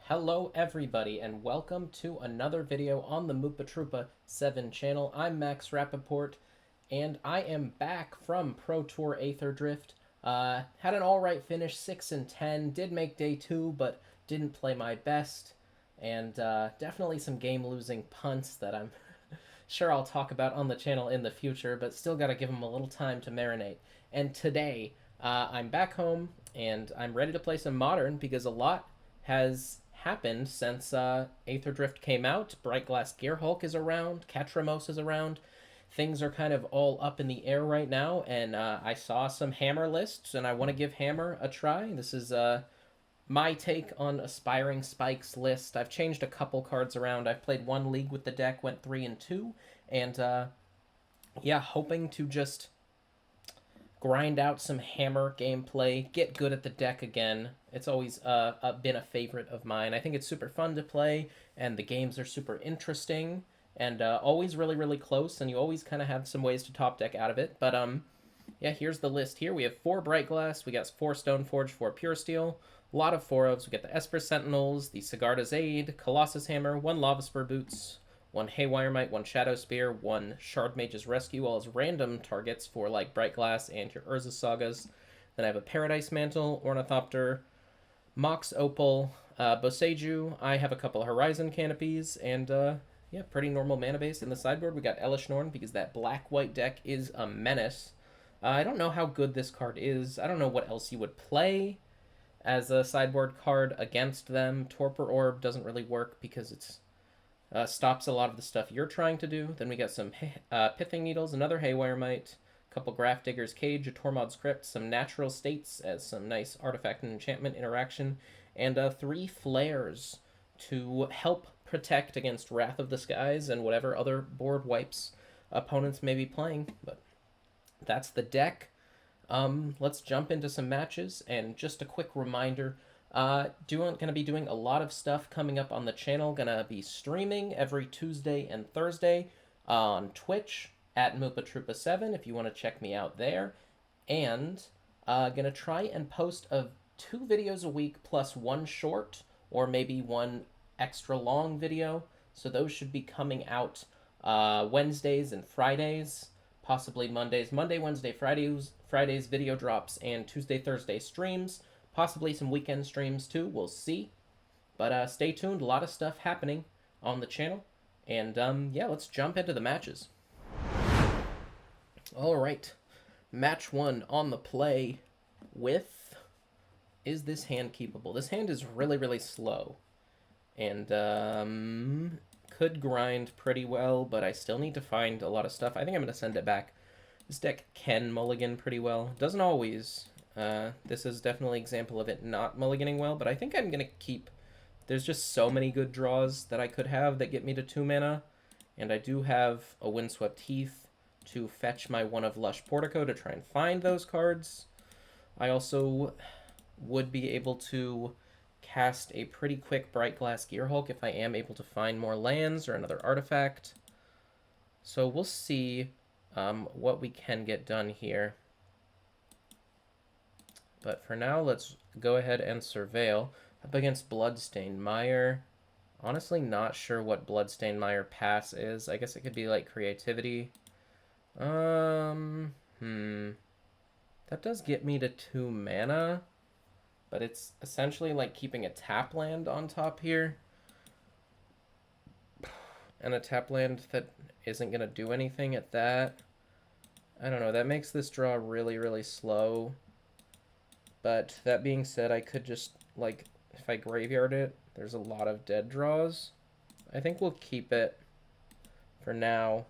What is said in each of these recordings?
Hello everybody and welcome to another video on the Moopa Troopa 7 channel. I'm Max Rappaport and I am back from Pro Tour Aether Drift. Had an alright finish, 6-10, did make day 2 but didn't play my best, and definitely some game losing punts that I'm sure I'll talk about on the channel in the future, but still gotta give them a little time to marinate. And today I'm back home and I'm ready to play some Modern because a lot has happened since Aether Drift came out. Brightglass Gearhulk is around, Katramos is around. Things are kind of all up in the air right now, and I saw some Hammer lists, and I want to give Hammer a try. This is my take on Aspiring Spike's list. I've changed a couple cards around. I've played one league with the deck, went 3-2, and yeah, hoping to just grind out some Hammer gameplay, get good at the deck again. It's always been a favorite of mine. I think it's super fun to play, and the games are super interesting, and always really, really close, and you always kind of have some ways to top deck out of it. But yeah, here's the list here. We have 4 Bright Glass, we got 4 Stoneforge, 4 Pure Steel, a lot of 4-ofs. We got the Esper Sentinels, the Sigarda's Aid, Colossus Hammer, 1 Lava Spur Boots, 1 Haywire Mite, 1 Shadow Spear, 1 Shard Mage's Rescue, all as random targets for like Bright Glass and your Urza Sagas. Then I have a Paradise Mantle, Ornithopter, Mox Opal, Boseiju. I have a couple Horizon Canopies, and yeah, pretty normal mana base. In the sideboard, we got Elesh Norn because that black-white deck is a menace. I don't know how good this card is. I don't know what else you would play as a sideboard card against them. Torpor Orb doesn't really work because it's stops a lot of the stuff you're trying to do. Then we got some Pithing Needles, another Haywire Mite, a couple Graph Digger's Cage, a Tormod's Crypt, some Natural States as some nice artifact and enchantment interaction, and 3 Flares to help protect against Wrath of the Skies and whatever other board wipes opponents may be playing. But that's the deck. Let's jump into some matches, and just a quick reminder, gonna be doing a lot of stuff coming up on the channel. Gonna be streaming every Tuesday and Thursday on Twitch at MoopaTroopa7 if you want to check me out there. And gonna try and post 2 videos a week plus 1 short or maybe 1 extra long video. So those should be coming out Wednesdays and Fridays, possibly Mondays. Monday, Wednesday, Fridays video drops, and Tuesday, Thursday streams. Possibly some weekend streams too, we'll see. But stay tuned, a lot of stuff happening on the channel. And yeah, let's jump into the matches. Alright, match 1 on the play with... Is this hand keepable? This hand is really, really slow. And could grind pretty well, but I still need to find a lot of stuff. I think I'm going to send it back. This deck can mulligan pretty well. Doesn't always... this is definitely an example of it not mulliganing well, but I think I'm going to keep... There's just so many good draws that I could have that get me to 2 mana, and I do have a Windswept Heath to fetch my 1 of Lush Portico to try and find those cards. I also would be able to cast a pretty quick Bright Glass Gearhulk if I am able to find more lands or another artifact. So we'll see what we can get done here. But for now, let's go ahead and surveil. Up against Bloodstained Mire. Honestly, not sure what Bloodstained Mire pass is. I guess it could be like creativity. That does get me to 2 mana. But it's essentially like keeping a tap land on top here. And a tap land that isn't going to do anything at that. I don't know, that makes this draw really, really slow. But that being said, I could just, like, if I graveyard it, there's a lot of dead draws. I think we'll keep it for now.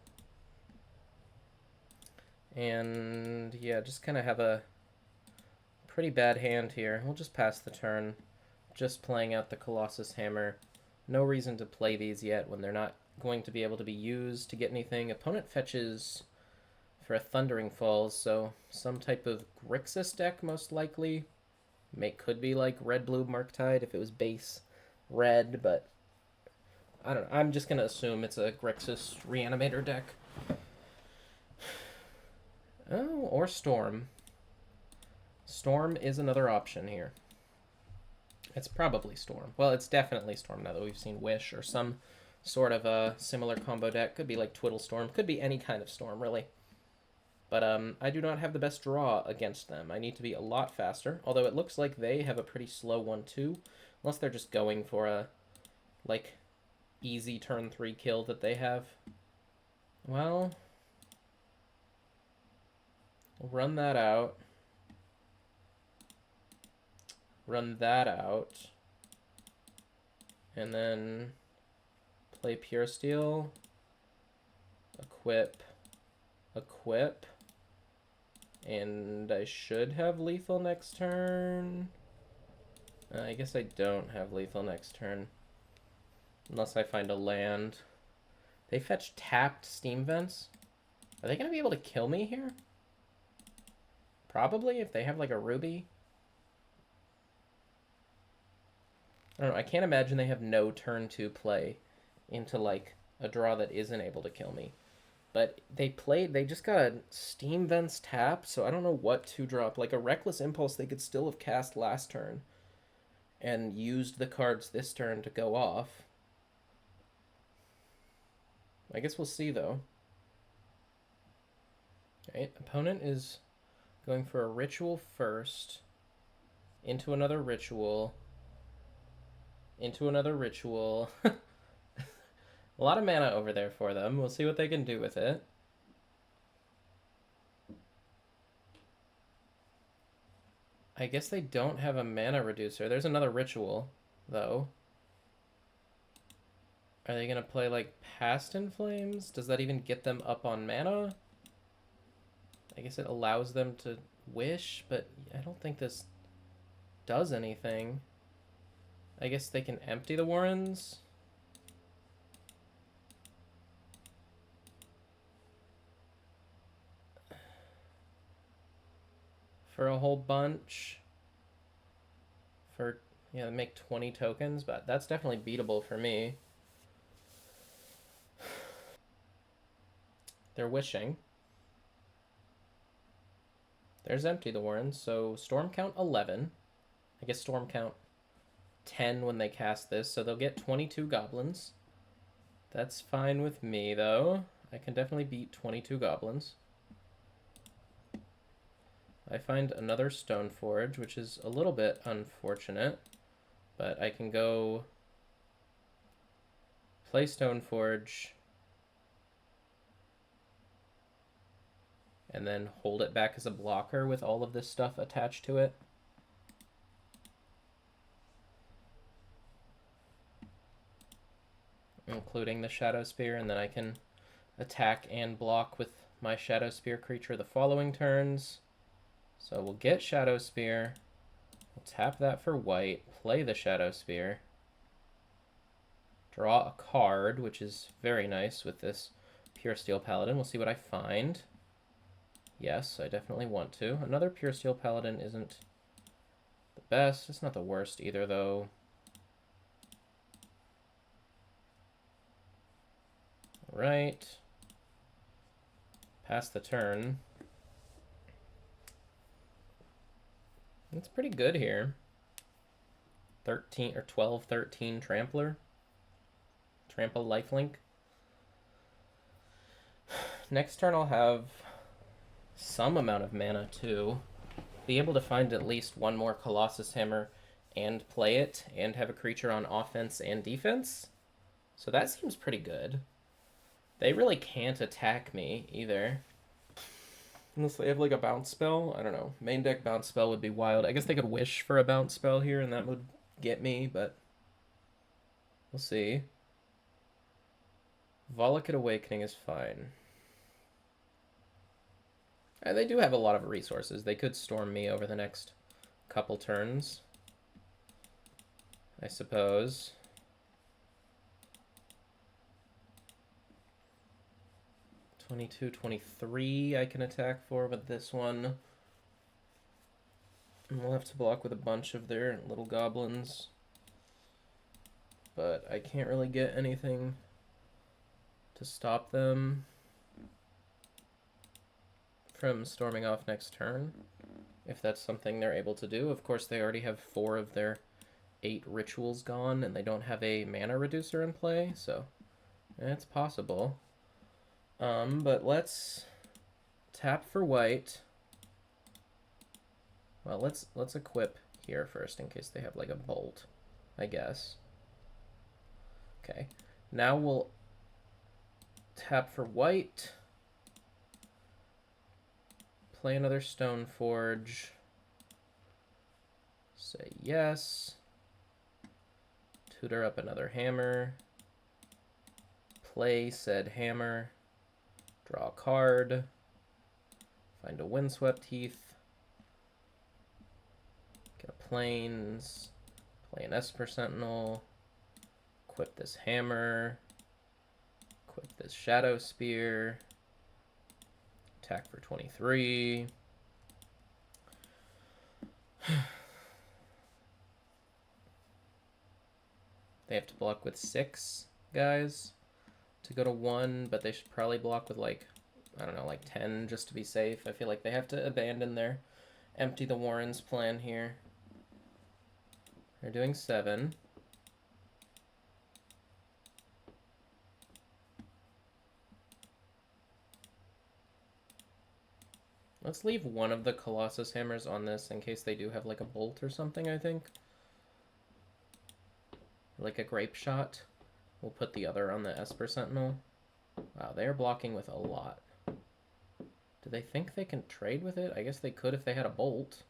And, yeah, just kind of have a pretty bad hand here. We'll just pass the turn. Just playing out the Colossus Hammer. No reason to play these yet when they're not going to be able to be used to get anything. Opponent fetches for a Thundering Falls, so some type of Grixis deck most likely. Could be like red-blue Murktide if it was base red, but I don't know. I'm just going to assume it's a Grixis Reanimator deck. Oh, or Storm. Storm is another option here. It's probably Storm. Well, it's definitely Storm now that we've seen Wish or some sort of a similar combo deck. Could be like Twiddle Storm. Could be any kind of Storm, really. But I do not have the best draw against them. I need to be a lot faster. Although it looks like they have a pretty slow one too. Unless they're just going for a, like, easy turn 3 kill that they have. Well, we'll run that out. Run that out. And then play Pure Steel. Equip. Equip. And I should have lethal next turn. I guess I don't have lethal next turn. Unless I find a land. They fetch tapped Steam Vents. Are they going to be able to kill me here? Probably, if they have like a Ruby. I don't know, I can't imagine they have no turn 2 play into like a draw that isn't able to kill me. But they just got a Steam Vents tap, so I don't know what to drop. Like a Reckless Impulse they could still have cast last turn and used the cards this turn to go off. I guess we'll see, though. Alright, opponent is going for a Ritual first, into another Ritual, into another Ritual. A lot of mana over there for them. We'll see what they can do with it. I guess they don't have a mana reducer. There's another Ritual, though. Are they going to play, like, Past in Flames? Does that even get them up on mana? I guess it allows them to Wish, but I don't think this does anything. I guess they can empty the Warrens. For a whole bunch. For, yeah, make 20 tokens, but that's definitely beatable for me. They're wishing. There's empty the Warrens, so storm count 11. I guess storm count 10 when they cast this, so they'll get 22 goblins. That's fine with me, though. I can definitely beat 22 goblins. I find another Stoneforge, which is a little bit unfortunate, but I can go play Stoneforge and then hold it back as a blocker with all of this stuff attached to it. Including the Shadow Spear, and then I can attack and block with my Shadow Spear creature the following turns. So we'll get Shadow Spear, we'll tap that for white, play the Shadow Spear, draw a card, which is very nice with this Pure Steel Paladin. We'll see what I find. Yes, I definitely want to. Another Pure Steel Paladin isn't the best. It's not the worst either, though. Right. Pass the turn. That's pretty good here. 13 or 12, 13 Trampler. Trample Lifelink. Next turn I'll have some amount of mana too. Be able to find at least one more Colossus Hammer and play it and have a creature on offense and defense. So that seems pretty good. They really can't attack me either. Unless they have like a bounce spell. I don't know. Main deck bounce spell would be wild. I guess they could wish for a bounce spell here and that would get me, but we'll see. Volakut Awakening is fine. They do have a lot of resources. They could storm me over the next couple turns, I suppose. $22, $23 I can attack for with this one. And we'll have to block with a bunch of their little goblins. But I can't really get anything to stop them from storming off next turn. if that's something they're able to do. Of course, they already have 4 of their 8 rituals gone, and they don't have a mana reducer in play, so it's possible. But let's tap for white. Well, let's equip here first in case they have like a bolt, I guess. Okay, now we'll tap for white. Play another Stoneforge. Say yes. Tutor up another hammer. Play said hammer. Draw a card. Find a Windswept Heath. Get a Plains. Play an Esper Sentinel. Equip this hammer. Equip this Shadow Spear. Attack for 23. They have to block with 6 guys to go to 1, but they should probably block with like, I don't know, like 10 just to be safe. I feel like they have to abandon their Empty the Warrens plan here. They're doing 7. Let's leave one of the Colossus Hammers on this in case they do have like a bolt or something, I think. Like a Grape Shot. We'll put the other on the Esper Sentinel. Wow, they are blocking with a lot. Do they think they can trade with it? I guess they could if they had a bolt.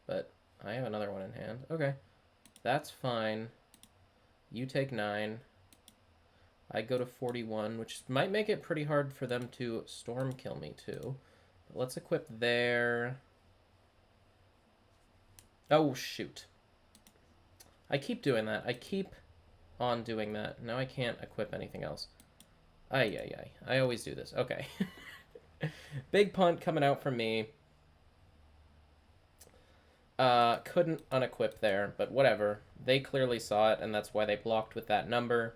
But I have another one in hand. Okay. That's fine. You take 9. I go to 41, which might make it pretty hard for them to storm kill me too. But let's equip there. Oh, shoot. I keep doing that. I keep on doing that. Now I can't equip anything else. Ay, ay, ay. I always do this. Okay. Big punt coming out from me. Couldn't unequip there, but whatever. They clearly saw it, and that's why they blocked with that number.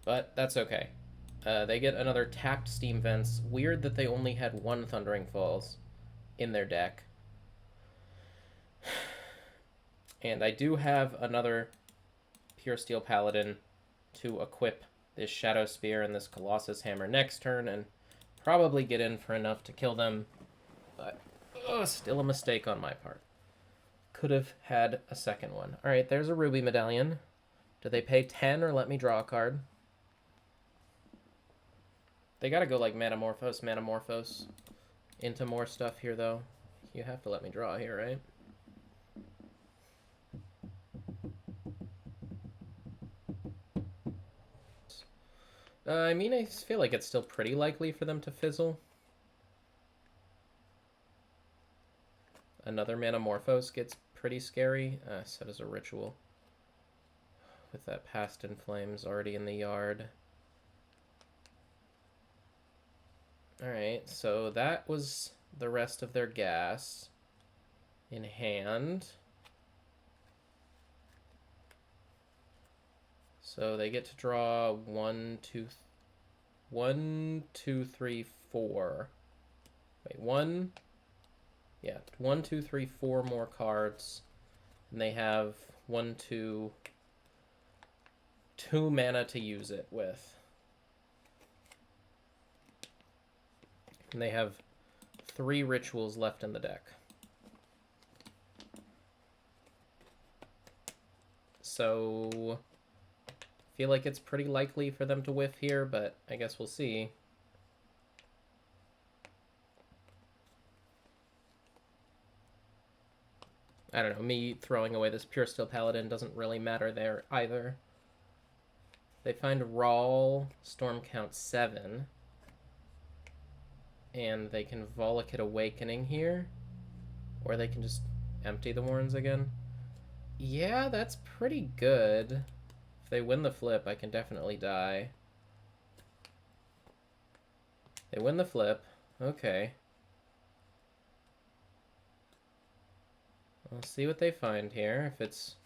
But that's okay. They get another tapped Steam Vents. Weird that they only had 1 Thundering Falls in their deck. And I do have another Pure Steel Paladin to equip this Shadow Spear and this Colossus Hammer next turn and probably get in for enough to kill them. But still a mistake on my part. Could have had a second one. Alright, there's a Ruby Medallion. Do they pay 10 or let me draw a card? They gotta go like Manamorphose into more stuff here, though. You have to let me draw here, right? I mean, I feel like it's still pretty likely for them to fizzle. Another Manamorphose gets pretty scary. So does a Ritual. With that Past in Flames already in the yard. Alright, so that was the rest of their gas in hand. So they get to draw 1, 2, 3, 4. Wait, 1. Yeah, 1, 2, 3, 4 more cards. And they have 2 mana to use it with. And they have 3 rituals left in the deck. So I feel like it's pretty likely for them to whiff here, but I guess we'll see. I don't know, me throwing away this Pure Steel Paladin doesn't really matter there either. They find Rawl, Storm count 7. And they can Volakit Awakening here. Or they can just empty the Warrens again. Yeah, that's pretty good. If they win the flip, I can definitely die. They win the flip. Okay. We'll see what they find here. If it's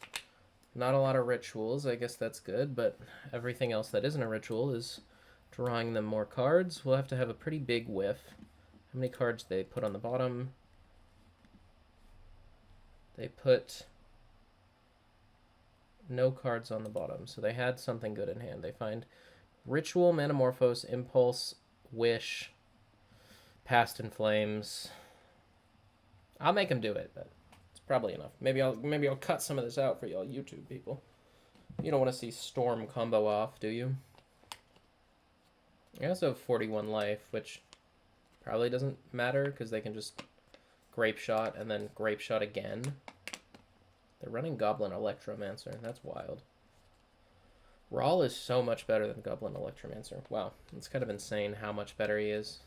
not a lot of rituals, I guess that's good. But everything else that isn't a ritual is drawing them more cards. We'll have to have a pretty big whiff. How many cards they put on the bottom? They put no cards on the bottom, so they had something good in hand. They find Ritual, Metamorphose, Impulse, Wish, Past in Flames. I'll make them do it, but it's probably enough. Maybe I'll cut some of this out for y'all YouTube people. You don't want to see Storm combo off, do you? I also have 41 life, which probably doesn't matter because they can just Grape Shot and then Grape Shot again. They're running Goblin Electromancer. That's wild. Rawl is so much better than Goblin Electromancer. Wow, it's kind of insane how much better he is.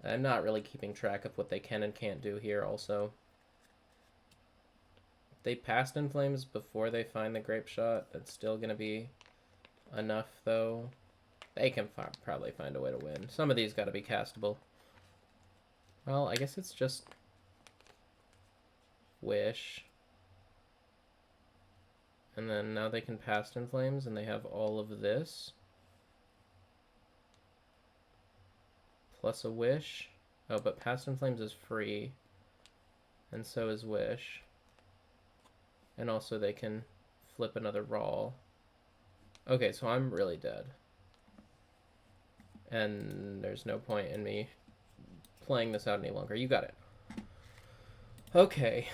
I'm not really keeping track of what they can and can't do here also. If they Past in Flames before they find the Grape Shot, that's still going to be enough, though. They can probably find a way to win. Some of these got to be castable. Well, I guess it's just Wish. And then now they can Past in Flames, and they have all of this. Plus a Wish. Oh, but Past in Flames is free. And so is Wish. And also they can flip another Rawl. Okay, so I'm really dead. And there's no point in me playing this out any longer. You got it. Okay.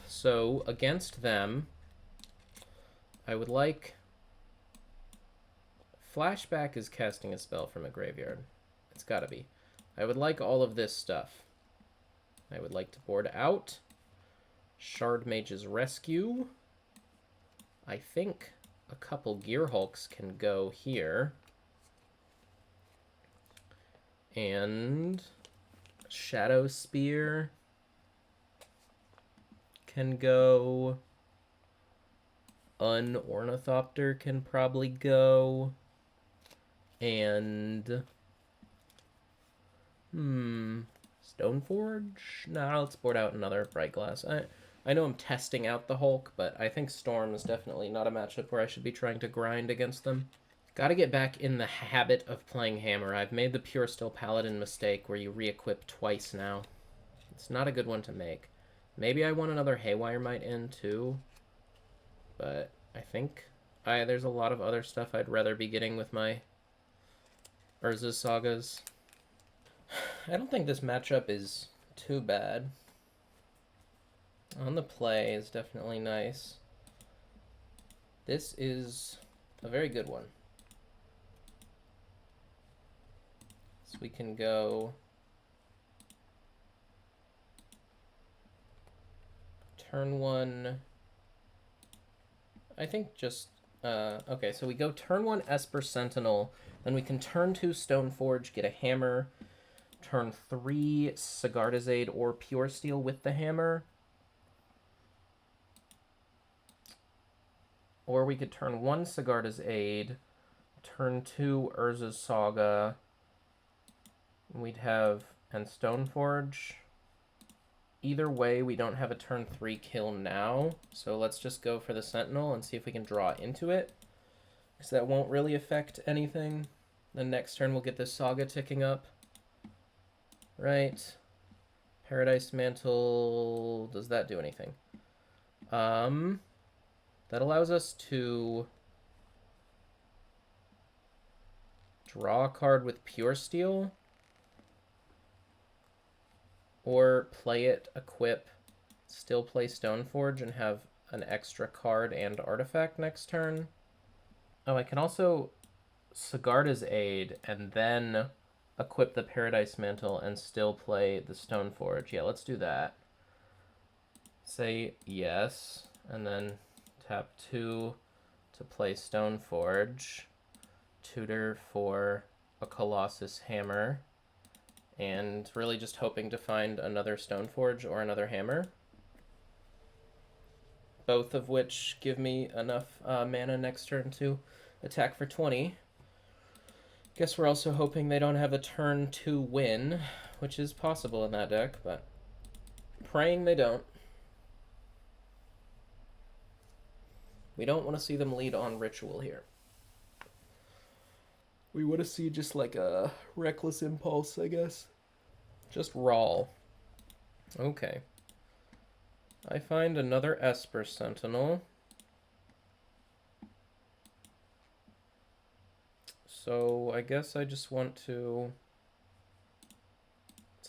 So, against them, I would like... Flashback is casting a spell from a graveyard. It's gotta be. I would like all of this stuff. I would like to board out. Shard Mage's Rescue. I think a couple Gearhulks can go here. And Shadow Spear can go. Unornithopter can probably go. And Stoneforge? Nah, let's board out another Bright Glass. I know I'm testing out the Hulk, but I think Storm is definitely not a matchup where I should be trying to grind against them. Gotta get back in the habit of playing Hammer. I've made the Pure Steel Paladin mistake where you re-equip twice now. It's not a good one to make. Maybe I want another Haywire Might in too, but I think there's a lot of other stuff I'd rather be getting with my Urza's Sagas. I don't think this matchup is too bad. On the play is definitely nice. This is a very good one. So we can go turn one. I think just okay, so we go turn one Esper Sentinel, then we can turn two Stoneforge, get a hammer, turn three Sigarda's Aid or Pure Steel with the hammer. Or we could turn one Sigarda's Aid, turn two Urza's Saga, we'd have, and Stoneforge. Either way, we don't have a turn 3 kill now, so let's just go for the Sentinel and see if we can draw into it, because that won't really affect anything. The next turn we'll get this Saga ticking up. Right. Paradise Mantle, does that do anything? That allows us to draw a card with Pure Steel, or play it, equip, still play Stoneforge, and have an extra card and artifact next turn. Oh, I can also Sigarda's Aid, and then equip the Paradise Mantle and still play the Stoneforge. Yeah, let's do that. Say yes, and then tap 2 to play Stoneforge. Tutor for a Colossus Hammer. And really just hoping to find another Stoneforge or another Hammer. Both of which give me enough mana next turn to attack for 20. Guess we're also hoping they don't have a turn 2 win, which is possible in that deck, but praying they don't. We don't want to see them lead on Ritual here. We want to see just like a reckless impulse, I guess. Just raw. Okay. I find another Esper Sentinel. So I guess I just want to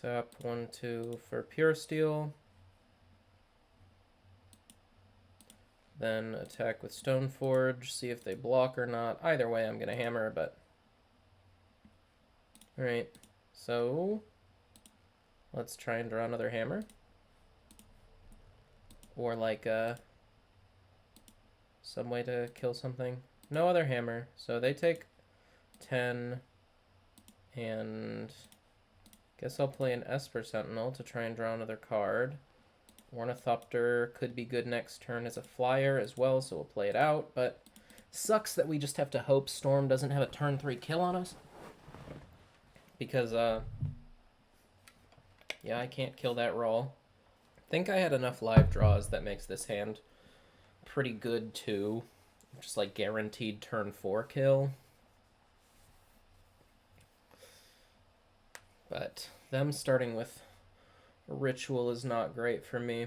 tap 1/2 for Pure Steel. Then attack with Stoneforge, see if they block or not. Either way, I'm going to hammer, but... Alright, so... let's try and draw another hammer. Or like, some way to kill something. No other hammer, so they take 10, and... guess I'll play an Esper Sentinel to try and draw another card. Ornithopter could be good next turn as a flyer as well, so we'll play it out, but sucks that we just have to hope Storm doesn't have a turn 3 kill on us. Because, yeah, I can't kill that roll. I think I had enough live draws that makes this hand pretty good too. Just like guaranteed turn 4 kill. But them starting with Ritual is not great for me.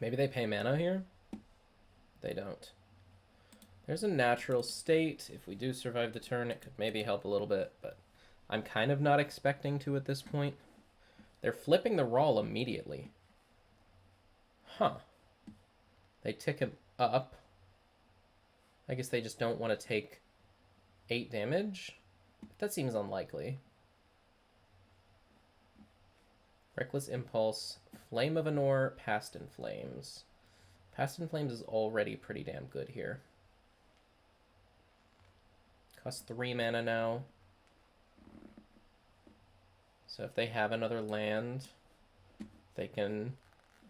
Maybe they pay mana here? They don't. There's a natural state. If we do survive the turn, it could maybe help a little bit, but I'm kind of not expecting to at this point. They're flipping the roll immediately. Huh. They tick him up. I guess they just don't want to take 8 damage? That seems unlikely. Reckless Impulse, Flame of Anor, Past in Flames. Past in Flames is already pretty damn good here. Costs 3 mana now. So if they have another land, they can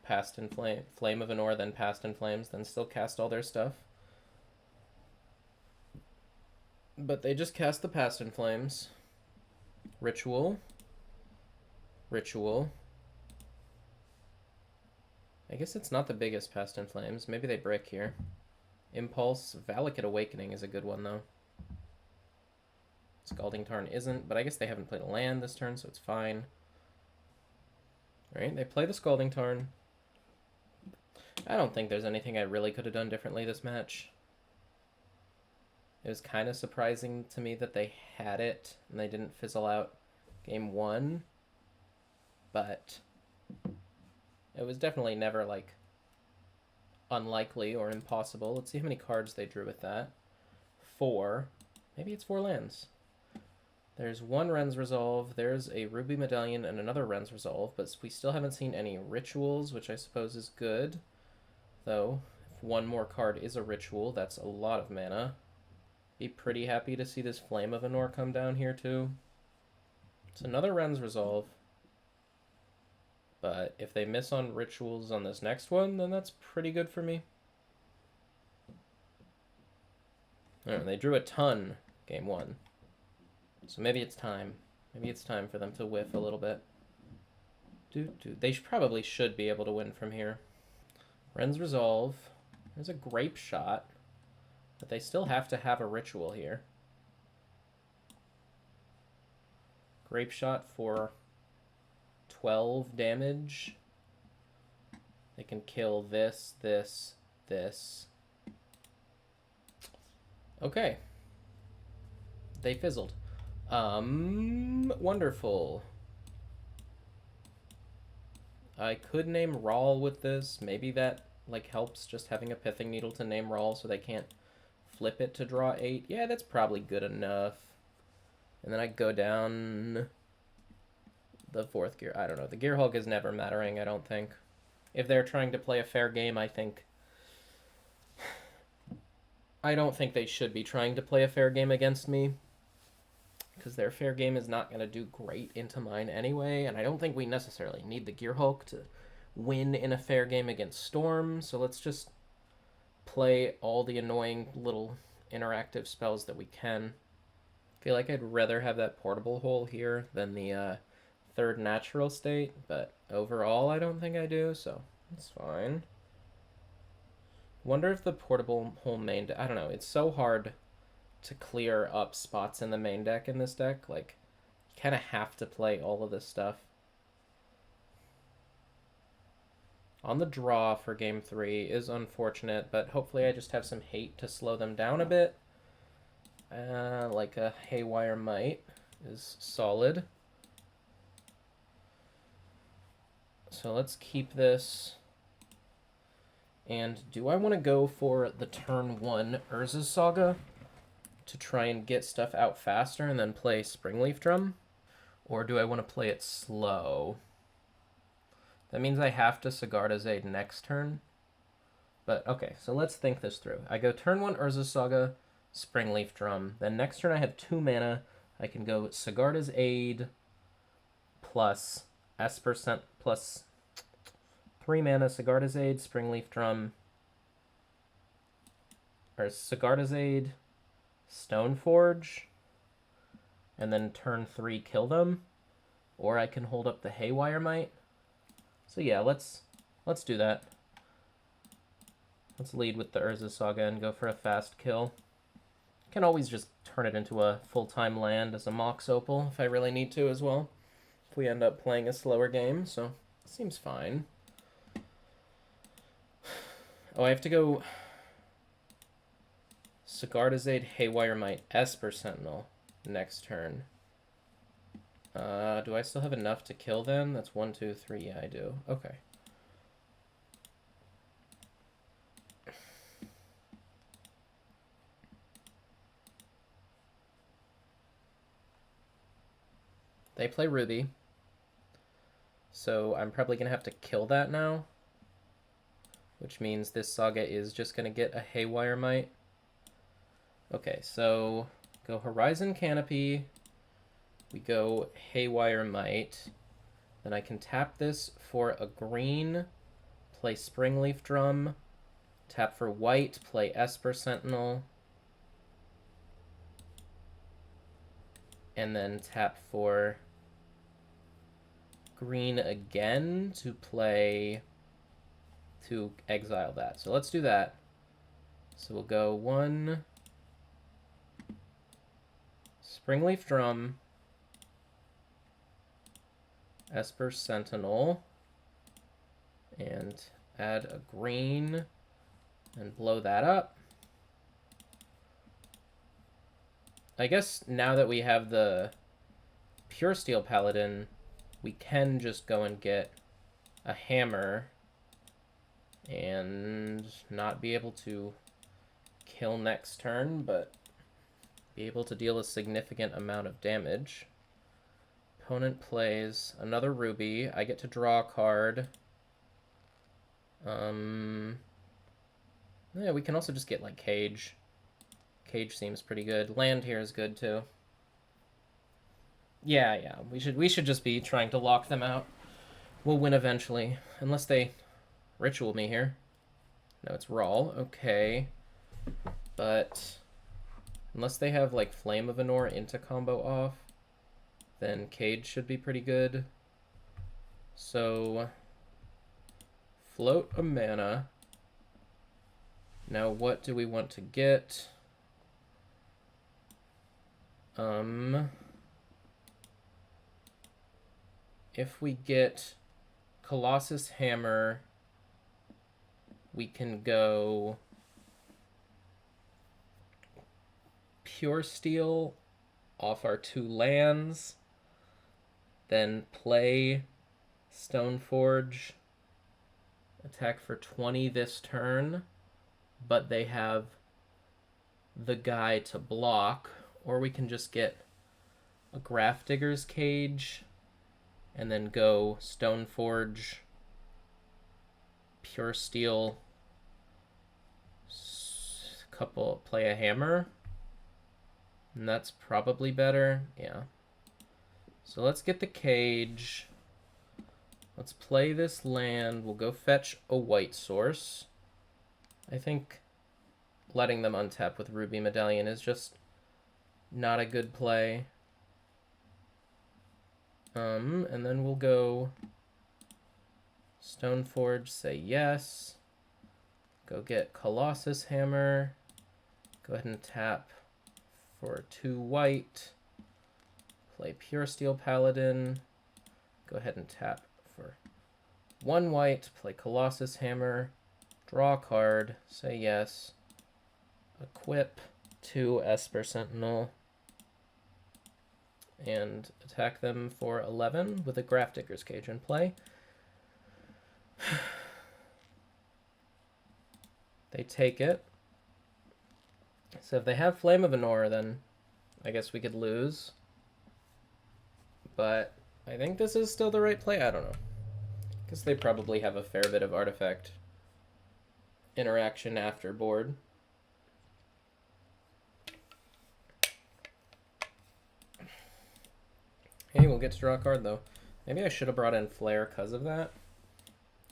Past in Flame of Anor, then Past in Flames, then still cast all their stuff. But they just cast the Past in Flames. Ritual. Ritual. I guess it's not the biggest Past in Flames. Maybe they break here. Impulse. Valakut Awakening is a good one, though. Scalding Tarn isn't, but I guess they haven't played a land this turn, so it's fine. Alright, they play the Scalding Tarn. I don't think there's anything I really could have done differently this match. It was kind of surprising to me that they had it and they didn't fizzle out game 1. But it was definitely never, like, unlikely or impossible. Let's see how many cards they drew with that. 4. Maybe it's 4 lands. There's 1 Ren's Resolve, there's a Ruby Medallion, and another Ren's Resolve, but we still haven't seen any rituals, which I suppose is good. Though, if 1 more card is a ritual, that's a lot of mana. Be pretty happy to see this Flame of Anor come down here, too. It's another Ren's Resolve. But if they miss on rituals on this next one, then that's pretty good for me. They drew a ton game 1. So maybe it's time. Maybe it's time for them to whiff a little bit. They probably should be able to win from here. Ren's Resolve. There's a Grape Shot. But they still have to have a ritual here. Grape Shot for 12 damage. They can kill this, this, this. Okay. They fizzled. Wonderful. I could name Rawl with this. Maybe that, like, helps just having a Pithing Needle to name Rawl so they can't flip it to draw 8. Yeah, that's probably good enough. And then I go down the 4th gear. I don't know. The Gearhulk is never mattering, I don't think. If they're trying to play a fair game, I don't think they should be trying to play a fair game against me. Because their fair game is not going to do great into mine anyway. And I don't think we necessarily need the Gearhulk to win in a fair game against Storm. So let's just play all the annoying little interactive spells that we can. I feel like I'd rather have that Portable Hole here than the 3rd natural state, but overall I don't think I do, so it's fine. Wonder if the Portable Hole main... I don't know, it's so hard to clear up spots in the main deck in this deck. Like, you kind of have to play all of this stuff. On the draw for game 3 is unfortunate, but hopefully I just have some hate to slow them down a bit. Like a Haywire Might is solid. So let's keep this. And do I want to go for the turn 1 Urza's Saga to try and get stuff out faster and then play Springleaf Drum? Or do I want to play it slow? That means I have to Sigarda's Aid next turn. But okay, so let's think this through. I go turn 1 Urza's Saga, Springleaf Drum. Then next turn I have 2 mana. I can go Sigarda's Aid plus Esper plus 3 mana, Sigarda's Aid, Springleaf Drum, or Sigarda's Aid, Stoneforge, and then turn 3 kill them. Or I can hold up the Haywire Might. So yeah, let's do that. Let's lead with the Urza's Saga and go for a fast kill. Can always just turn it into a full-time land as a Mox Opal if I really need to as well. If we end up playing a slower game, so it seems fine. Oh, I have to go Sigarda's Aid, Haywire Might, Esper Sentinel next turn. Do I still have enough to kill them? That's 1, 2, 3. Yeah, I do. Okay. They play Ruby. So I'm probably going to have to kill that now. Which means this Saga is just going to get a Haywire Might. Okay, so go Horizon Canopy. We go Haywire Might. Then I can tap this for a green, play Springleaf Drum, tap for white, play Esper Sentinel, and then tap for green again to exile that. So let's do that. So we'll go 1 Springleaf Drum, Esper Sentinel, and add a green and blow that up. I guess now that we have the Pure Steel Paladin, we can just go and get a hammer and not be able to kill next turn, but be able to deal a significant amount of damage. Opponent plays another Ruby. I get to draw a card. Yeah, we can also just get like Cage. Cage seems pretty good. Land here is good too. Yeah. We should just be trying to lock them out. We'll win eventually, unless they ritual me here. No, it's Rawl. Okay, but unless they have like Flame of Anor into combo off, then Cage should be pretty good. So float a mana. Now what do we want to get? If we get Colossus Hammer, we can go Pure Steel off our 2 lands, then play Stoneforge, attack for 20 this turn, but they have the guy to block, or we can just get a Grafdigger's Cage and then go Stoneforge, Pure Steel, play a hammer, and that's probably better. Yeah. So let's get the Cage. Let's play this land. We'll go fetch a white source. I think letting them untap with Ruby Medallion is just not a good play. And then we'll go Stoneforge, say yes. Go get Colossus Hammer. Go ahead and tap for 2 white. Play Pure Steel Paladin. Go ahead and tap for 1 white. Play Colossus Hammer. Draw a card. Say yes. Equip 2 Esper Sentinel. And attack them for 11 with a Grafdigger's Cage in play. They take it. So if they have Flame of Anor, then I guess we could lose. But I think this is still the right play. I don't know. Because they probably have a fair bit of artifact interaction after board. Hey, we'll get to draw a card, though. Maybe I should have brought in Flare because of that.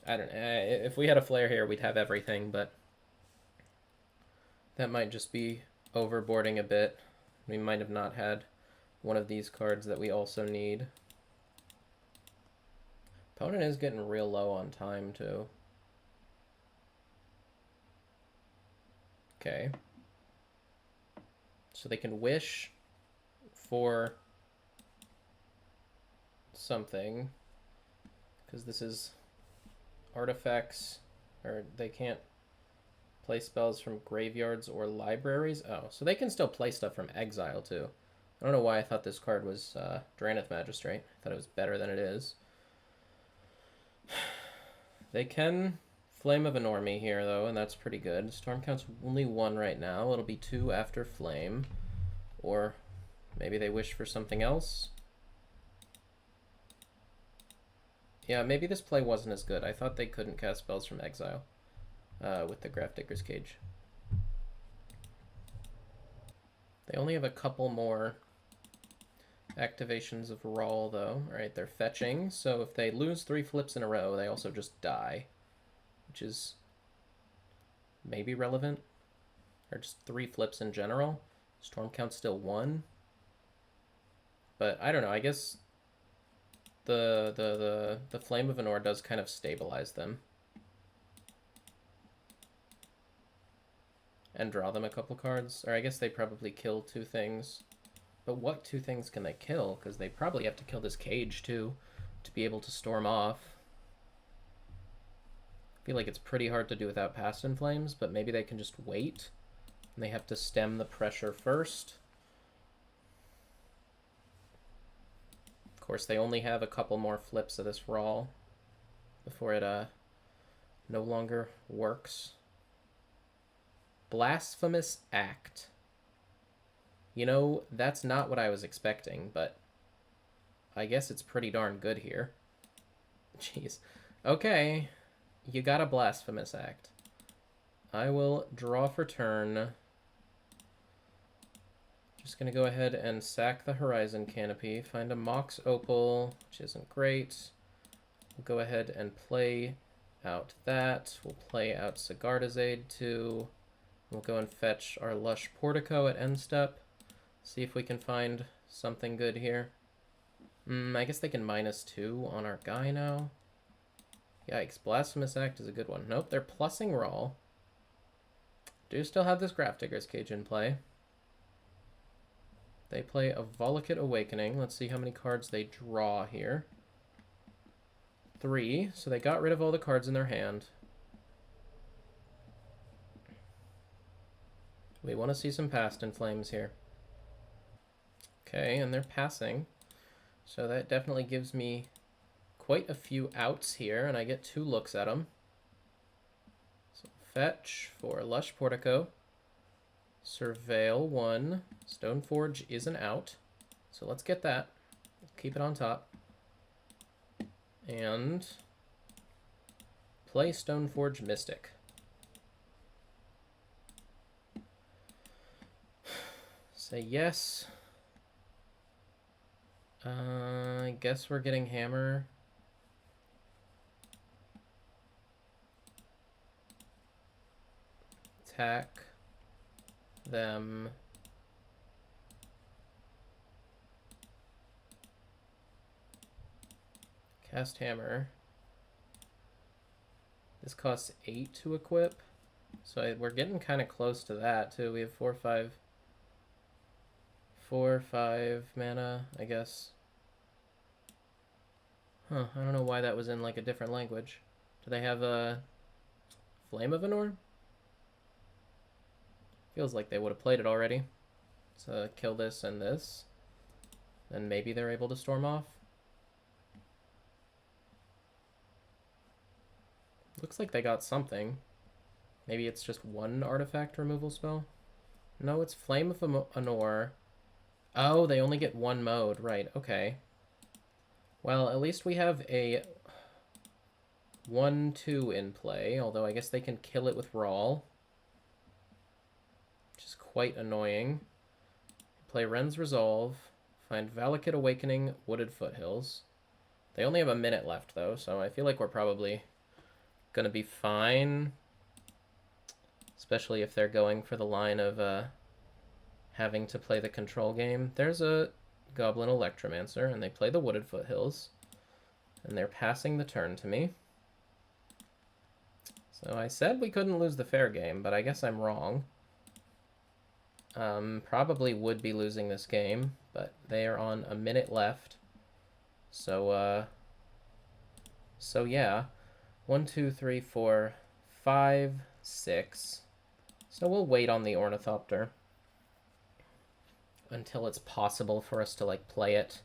I don't know. If we had a Flare here, we'd have everything, but that might just be overboarding a bit. We might have not had one of these cards that we also need. Opponent is getting real low on time, too. Okay. So they can wish for something, because this is artifacts, or they can't play spells from graveyards or libraries. Oh, so they can still play stuff from exile, too. I don't know why I thought this card was Drannith Magistrate. I thought it was better than it is. They can Flame of Anor me here, though, and that's pretty good. Storm count's only 1 right now. It'll be 2 after Flame. Or maybe they wish for something else. Yeah, maybe this play wasn't as good. I thought they couldn't cast spells from exile with the Grafdigger's Cage. They only have a couple more activations of Rawl, though. Alright, they're fetching, so if they lose 3 flips in a row, they also just die, which is maybe relevant. Or just 3 flips in general. Storm count's still 1. But I don't know, I guess the Flame of Anor does kind of stabilize them. And draw them a couple cards. Or I guess they probably kill 2 things. But what 2 things can they kill? Because they probably have to kill this cage, too, to be able to storm off. I feel like it's pretty hard to do without Past in Flames, but maybe they can just wait. And they have to stem the pressure first. Of course, they only have a couple more flips of this Rawl before it no longer works. Blasphemous Act. You know, that's not what I was expecting, but I guess it's pretty darn good here. Jeez. Okay, you got a Blasphemous Act. I will draw for turn. Just going to go ahead and sack the Horizon Canopy, find a Mox Opal, which isn't great. We'll go ahead and play out that. We'll play out Sigarda's Aid too. We'll go and fetch our Lush Portico at end step. See if we can find something good here. I guess they can -2 on our guy now. Yikes, Blasphemous Act is a good one. Nope, they're plussing Rawl. Do still have this Grafdigger's Cage in play. They play a Volakit Awakening. Let's see how many cards they draw here. 3, so they got rid of all the cards in their hand. We want to see some Past in Flames here. Okay, and they're passing. So that definitely gives me quite a few outs here, and I get 2 looks at them. So fetch for Lush Portico. Surveil 1. Stoneforge is an out. So let's get that. Keep it on top. And play Stoneforge Mystic. Say yes. I guess we're getting Hammer. Attack them. Cast Hammer. This costs 8 to equip. So we're getting kind of close to that, too. We have 4, 5, 4, 5 mana, I guess. Huh, I don't know why that was in like a different language. Do they have a Flame of Anor? Feels like they would have played it already. So kill this and this. Then maybe they're able to storm off. Looks like they got something. Maybe it's just one artifact removal spell? No, it's Flame of Anor. Oh, they only get one mode. Right, okay. Well, at least we have a 1/2 in play, although I guess they can kill it with Rawl, which is quite annoying. Play Ren's Resolve, find Valakut Awakening, Wooded Foothills. They only have a minute left, though, so I feel like we're probably going to be fine, especially if they're going for the line of having to play the control game. There's a Goblin Electromancer, and they play the Wooded Foothills, and they're passing the turn to me. So I said we couldn't lose the fair game, but I guess I'm wrong. Probably would be losing this game, but they are on a minute left. So yeah. 1, 2, 3, 4, 5, 6. So we'll wait on the Ornithopter until it's possible for us to like play it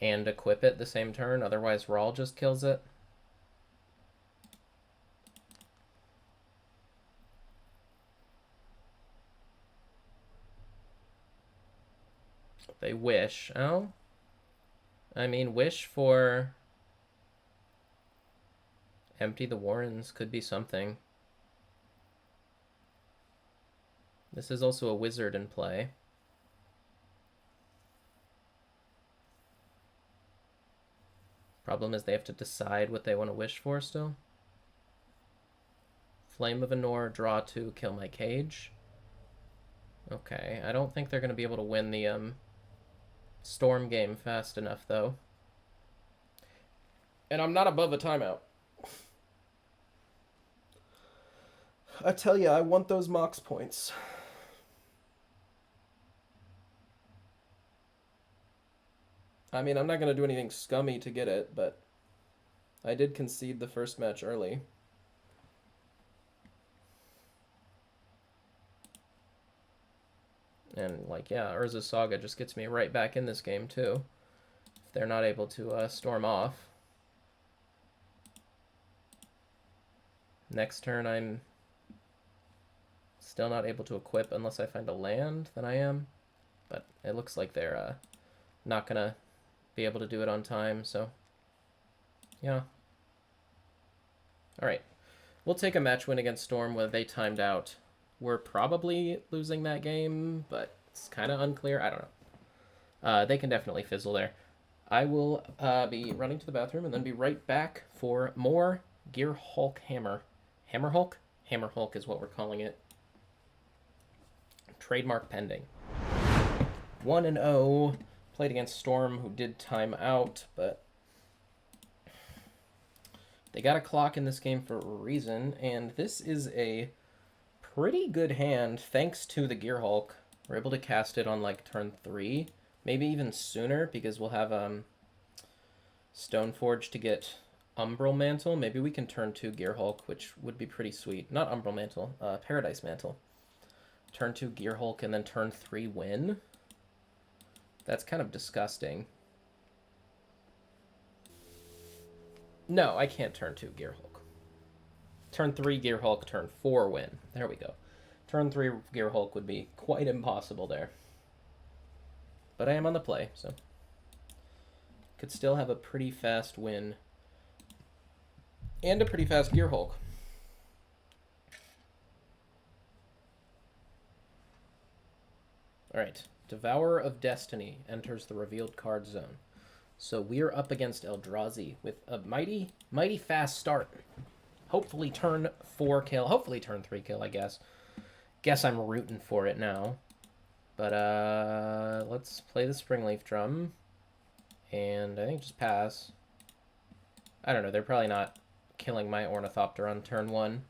and equip it the same turn. Otherwise, Rawl just kills it. They wish. Oh, I mean, wish for Empty the Warrens could be something. This is also a wizard in play. Problem is they have to decide what they want to wish for still. Flame of Anor, draw 2, kill my cage. Okay, I don't think they're going to be able to win the Storm game fast enough, though. And I'm not above a timeout. I tell you, I want those Mox points. I mean, I'm not going to do anything scummy to get it, but I did concede the first match early. And, like, yeah, Urza's Saga just gets me right back in this game, too. If they're not able to storm off. Next turn, I'm still not able to equip unless I find a land, then I am. But it looks like they're not going to be able to do it on time, so yeah. Alright. We'll take a match win against Storm where they timed out. We're probably losing that game, but it's kind of unclear. I don't know. They can definitely fizzle there. I will be running to the bathroom and then be right back for more Gearhulk Hammer. Hammerhulk? Hammerhulk is what we're calling it. Trademark pending. 1-0. Played against Storm, who did time out, but they got a clock in this game for a reason, and this is a pretty good hand thanks to the Gearhulk. We're able to cast it on like turn 3, maybe even sooner, because we'll have Stoneforge to get Umbral Mantle. Maybe we can turn 2 Gearhulk, which would be pretty sweet. Not Umbral Mantle, Paradise Mantle. Turn 2 Gearhulk and then turn 3 win. That's kind of disgusting. No, I can't turn 2 Gearhulk. Turn 3 Gearhulk, turn 4 win. There we go. Turn 3 Gearhulk would be quite impossible there. But I am on the play, so could still have a pretty fast win. And a pretty fast Gearhulk. Alright. Devourer of Destiny enters the revealed card zone. So we're up against Eldrazi with a mighty fast start. Hopefully turn 4 kill. Hopefully turn 3 kill, I guess. Guess I'm rooting for it now. But let's play the Springleaf Drum. And I think just pass. I don't know, they're probably not killing my Ornithopter on turn 1.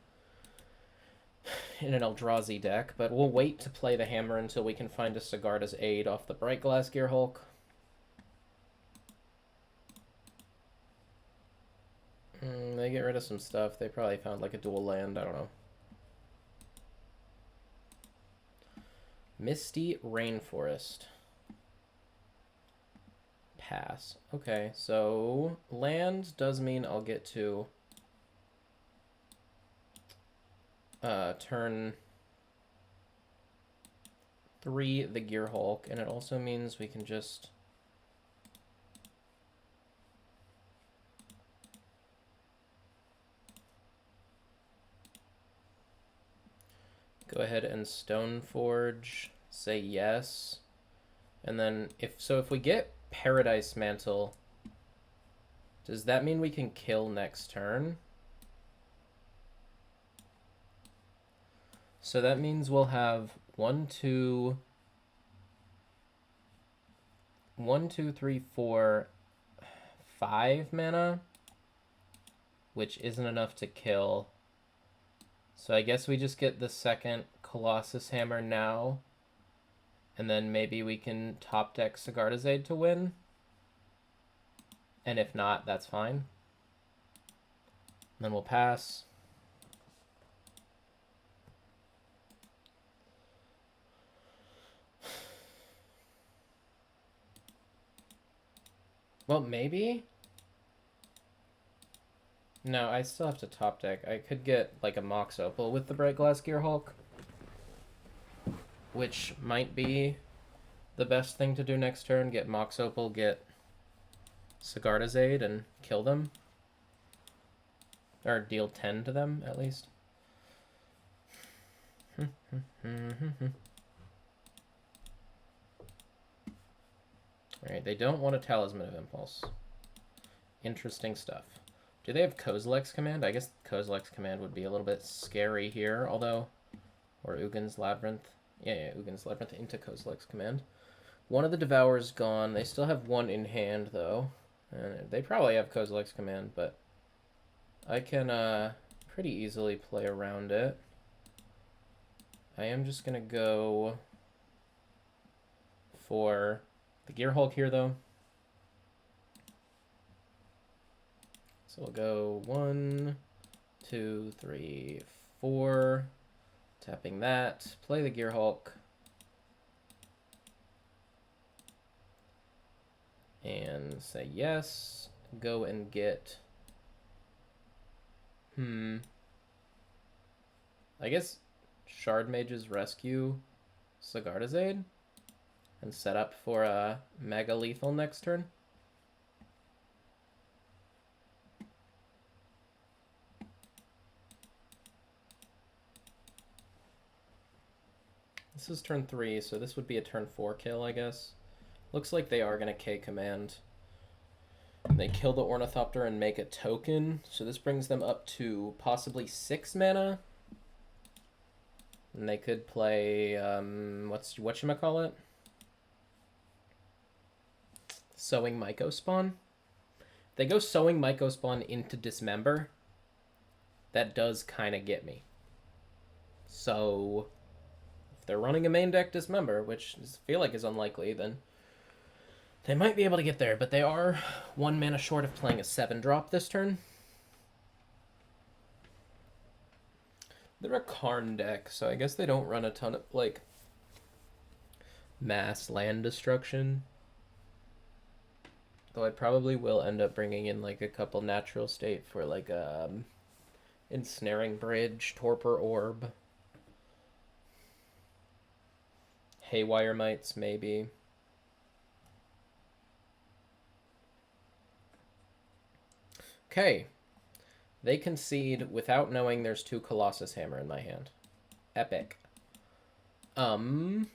in an Eldrazi deck, but we'll wait to play the hammer until we can find a Sigarda's Aid off the Bright Glass Gearhulk. They get rid of some stuff. They probably found like a dual land. I don't know. Misty Rainforest. Pass. Okay, so land does mean I'll get to turn 3 the Gearhulk, and it also means we can just go ahead and Stoneforge, say yes, and then if we get Paradise Mantle, does that mean we can kill next turn? So that means we'll have 1, 2, 3, 4, 5 mana, which isn't enough to kill. So I guess we just get the second Colossus Hammer now, and then maybe we can top deck Sigarda's Aid to win. And if not, that's fine. And then we'll pass. Well, maybe? No, I still have to top deck. I could get like a Mox Opal with the Bright Glass Gearhulk, which might be the best thing to do next turn. Get Mox Opal, get Sigarda's Aid, and kill them. Or deal 10 to them, at least. Alright, they don't want a Talisman of Impulse. Interesting stuff. Do they have Kozilek's Command? I guess Kozilek's Command would be a little bit scary here, although... Or Ugin's Labyrinth. Yeah, Ugin's Labyrinth into Kozilek's Command. One of the Devour's gone. They still have one in hand, though. And they probably have Kozilek's Command, but... I can pretty easily play around it. I am just going to go for the Gearhulk here, though. So we'll go 1, 2, 3, 4. Tapping that. Play the Gearhulk. And say yes. Go and get... I guess Shard Mage's Rescue Sigarda's Aid. And set up for a Mega Lethal next turn. This is turn 3, so this would be a turn 4 kill, I guess. Looks like they are going to K-Command. They kill the Ornithopter and make a token, so this brings them up to possibly 6 mana. And they could play, whatchamacallit? Sowing Mycospawn. They go Sowing Mycospawn into Dismember. That does kind of get me. So... if they're running a main deck Dismember, which I feel like is unlikely, then they might be able to get there. But they are 1 mana short of playing a 7-drop this turn. They're a Karn deck, so I guess they don't run a ton of, like, mass land destruction. Though I probably will end up bringing in, like, a couple Natural State for, like, Ensnaring Bridge, Torpor Orb. Haywire Mites, maybe. Okay. They concede without knowing there's 2 Colossus Hammer in my hand. Epic. Do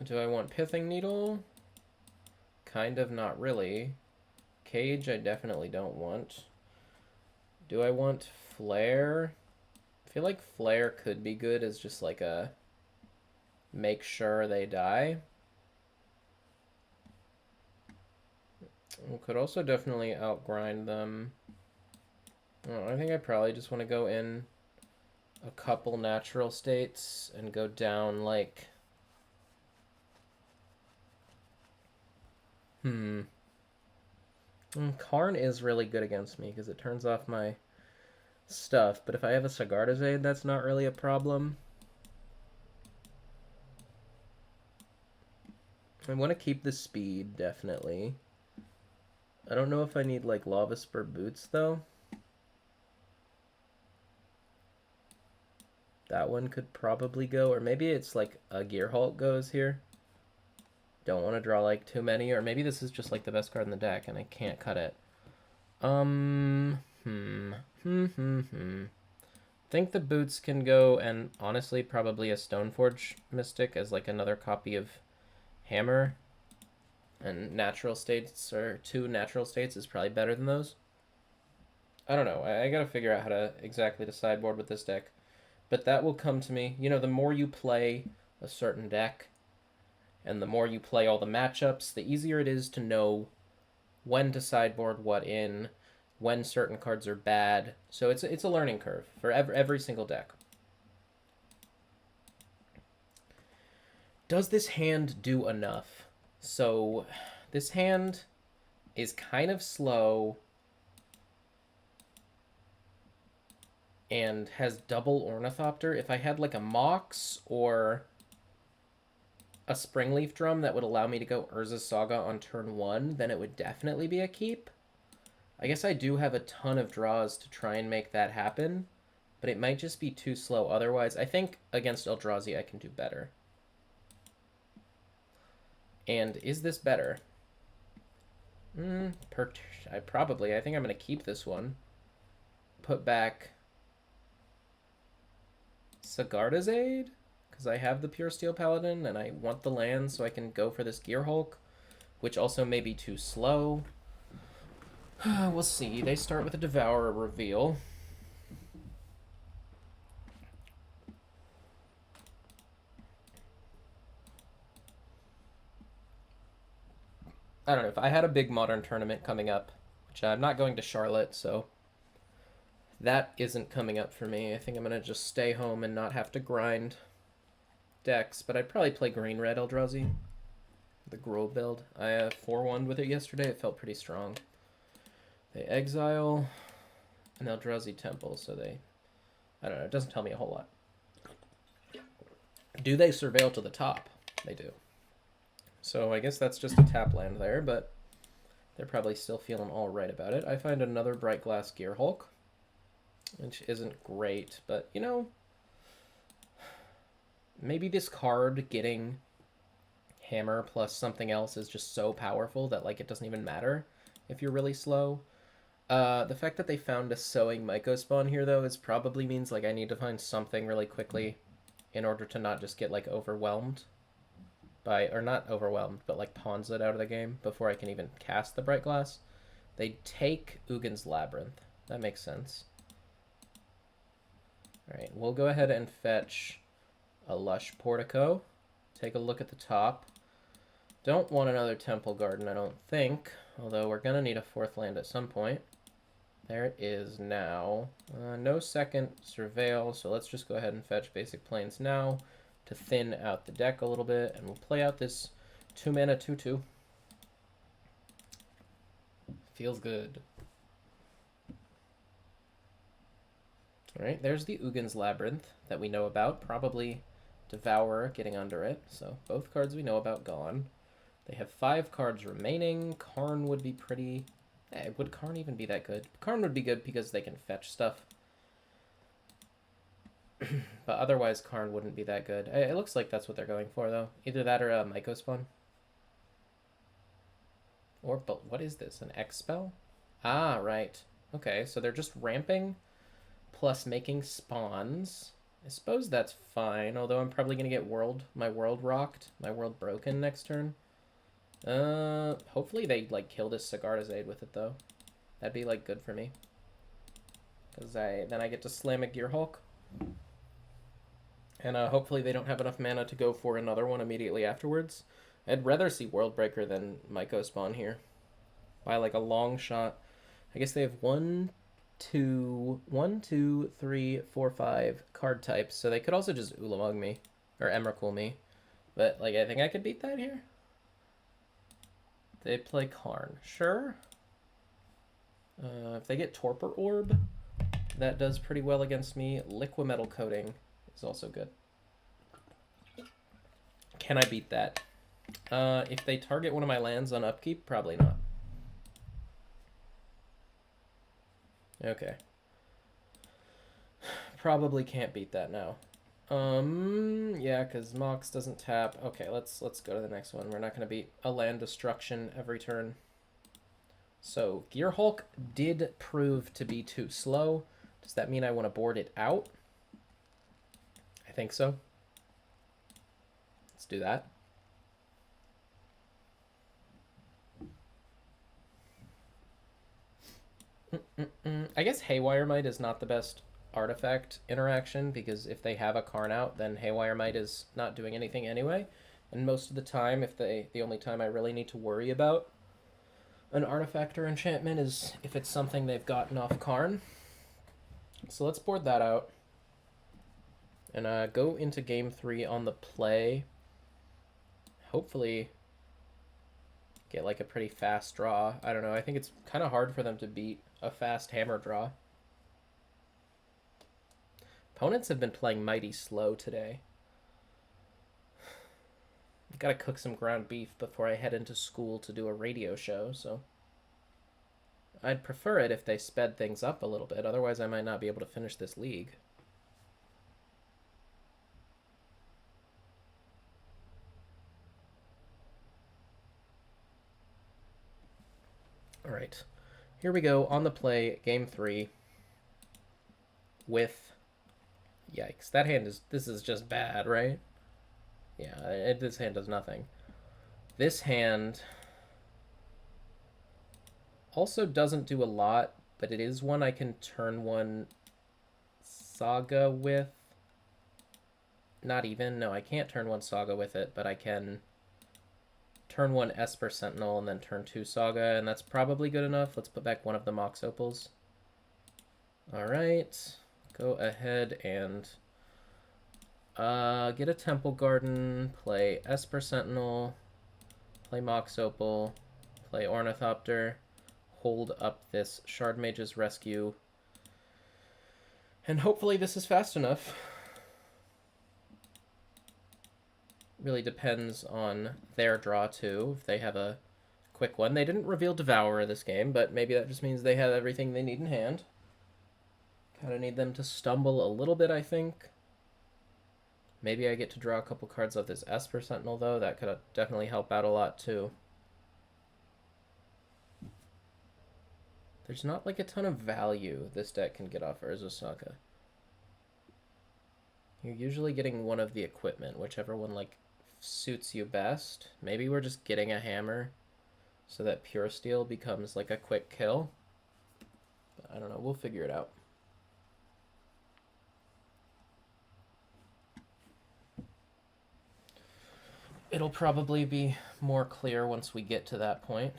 I want Pithing Needle? Kind of not really. Cage I definitely don't want. Do I want Flare? I feel like Flare could be good as just like a... make sure they die. We could also definitely outgrind them. Oh, I think I probably just want to go in a couple natural states and go down like... Karn is really good against me because it turns off my stuff, but if I have a Sagardazade, that's not really a problem. I want to keep the speed, definitely. I don't know if I need, like, Lava Spur boots, though. That one could probably go, or maybe it's, like, a Gearhulk goes here. Don't want to draw, like, too many, or maybe this is just, like, the best card in the deck, and I can't cut it. Think the boots can go, and honestly, probably a Stoneforge Mystic as, like, another copy of Hammer. And natural states, or 2 natural states, is probably better than those. I don't know. I gotta figure out how to exactly to sideboard with this deck. But that will come to me. You know, the more you play a certain deck, and the more you play all the matchups, the easier it is to know when to sideboard what in, when certain cards are bad. So it's a learning curve for every single deck. Does this hand do enough? So this hand is kind of slow and has double Ornithopter. If I had like a Mox or a Springleaf Drum that would allow me to go Urza's Saga on turn 1, then it would definitely be a keep. I guess I do have a ton of draws to try and make that happen, but it might just be too slow otherwise. I think against Eldrazi I can do better. And is this better? I think I'm going to keep this one. Put back Sagardazade, because I have the Pure Steel Paladin, and I want the land so I can go for this Gearhulk, which also may be too slow. We'll see. They start with a Devourer reveal. I don't know, if I had a big Modern tournament coming up, which I'm not going to Charlotte, so that isn't coming up for me. I think I'm going to just stay home and not have to grind decks, but I'd probably play green-red Eldrazi, the Gruul build. I 4-1'd with it yesterday. It felt pretty strong. They exile an Eldrazi Temple, so they... I don't know, it doesn't tell me a whole lot. Do they surveil to the top? They do. So I guess that's just a tap land there, but they're probably still feeling all right about it. I find another Bright Glass Gearhulk, which isn't great, but, you know, maybe this card getting Hammer plus something else is just so powerful that, like, it doesn't even matter if you're really slow. The fact that they found a Sowing Mycospawn here, though, is probably means, like, I need to find something really quickly in order to not just get, like, overwhelmed. Or not overwhelmed, but like pawns it out of the game before I can even cast the Bright Glass. They take Ugin's Labyrinth. That makes sense. Alright, we'll go ahead and fetch a Lush Portico. Take a look at the top. Don't want another Temple Garden, I don't think. Although we're going to need a 4th land at some point. There it is now. No second Surveil, so let's just go ahead and fetch Basic Plains now to thin out the deck a little bit, and we'll play out this 2-mana 2/2. Feels good. Alright, there's the Ugin's Labyrinth that we know about. Probably Devourer getting under it, so both cards we know about gone. They have 5 cards remaining. Karn would be pretty... would Karn even be that good? Karn would be good because they can fetch stuff. But otherwise, Karn wouldn't be that good. It looks like that's what they're going for, though. Either that or a Mycospawn. But what is this? An X spell? Ah, right. Okay, so they're just ramping plus making spawns. I suppose that's fine, although I'm probably going to get my world rocked, my world broken next turn. Hopefully they, like, kill this Sagardazade with it, though. That'd be, like, good for me. Because then I get to slam a Gearhulk. And hopefully they don't have enough mana to go for another one immediately afterwards. I'd rather see Worldbreaker than Mycospawn here. By, like, a long shot. I guess they have 1, 2, 3, 4, 5 card types, so they could also just Ulamog me, or Emrakul me. But, like, I think I could beat that here. They play Karn. Sure. If they get Torpor Orb, that does pretty well against me. Liquimetal Coating is also good. Can I beat that? If they target one of my lands on upkeep, probably not. Okay. Probably can't beat that now. Yeah, because Mox doesn't tap. Okay, let's go to the next one. We're not going to beat a land destruction every turn. So, Gearhulk did prove to be too slow. Does that mean I want to board it out? I think so. Let's do that. I guess Haywire Might is not the best artifact interaction, because if they have a Karn out, then Haywire Might is not doing anything anyway. And most of the time, the only time I really need to worry about an artifact or enchantment is if it's something they've gotten off Karn. So let's board that out. And go into game 3 on the play. Hopefully get like a pretty fast draw. I don't know. I think it's kind of hard for them to beat a fast hammer draw. Opponents have been playing mighty slow today. Gotta cook some ground beef before I head into school to do a radio show, so I'd prefer it if they sped things up a little bit. Otherwise, I might not be able to finish this league. All right, here we go on the play, game 3 with, yikes, that hand is, this is just bad, right? Yeah, this hand does nothing. This hand also doesn't do a lot, but it is one I can turn one Saga with. Not even, no, I can't turn one Saga with it, but I can turn one Esper Sentinel and then turn 2 Saga, and that's probably good enough. Let's put back one of the Mox Opals. Alright, go ahead and get a Temple Garden, play Esper Sentinel, play Mox Opal, play Ornithopter, hold up this Shard Mage's Rescue, and hopefully this is fast enough. Really depends on their draw too, if they have a quick one. They didn't reveal Devourer this game, but maybe that just means they have everything they need in hand. Kind of need them to stumble a little bit, I think. Maybe I get to draw a couple cards off this Esper Sentinel, though. That could definitely help out a lot, too. There's not, like, a ton of value this deck can get off Urza Saga. You're usually getting one of the equipment, whichever one, like, suits you best. Maybe we're just getting a hammer so that Pure Steel becomes, like, a quick kill. But I don't know. We'll figure it out. It'll probably be more clear once we get to that point.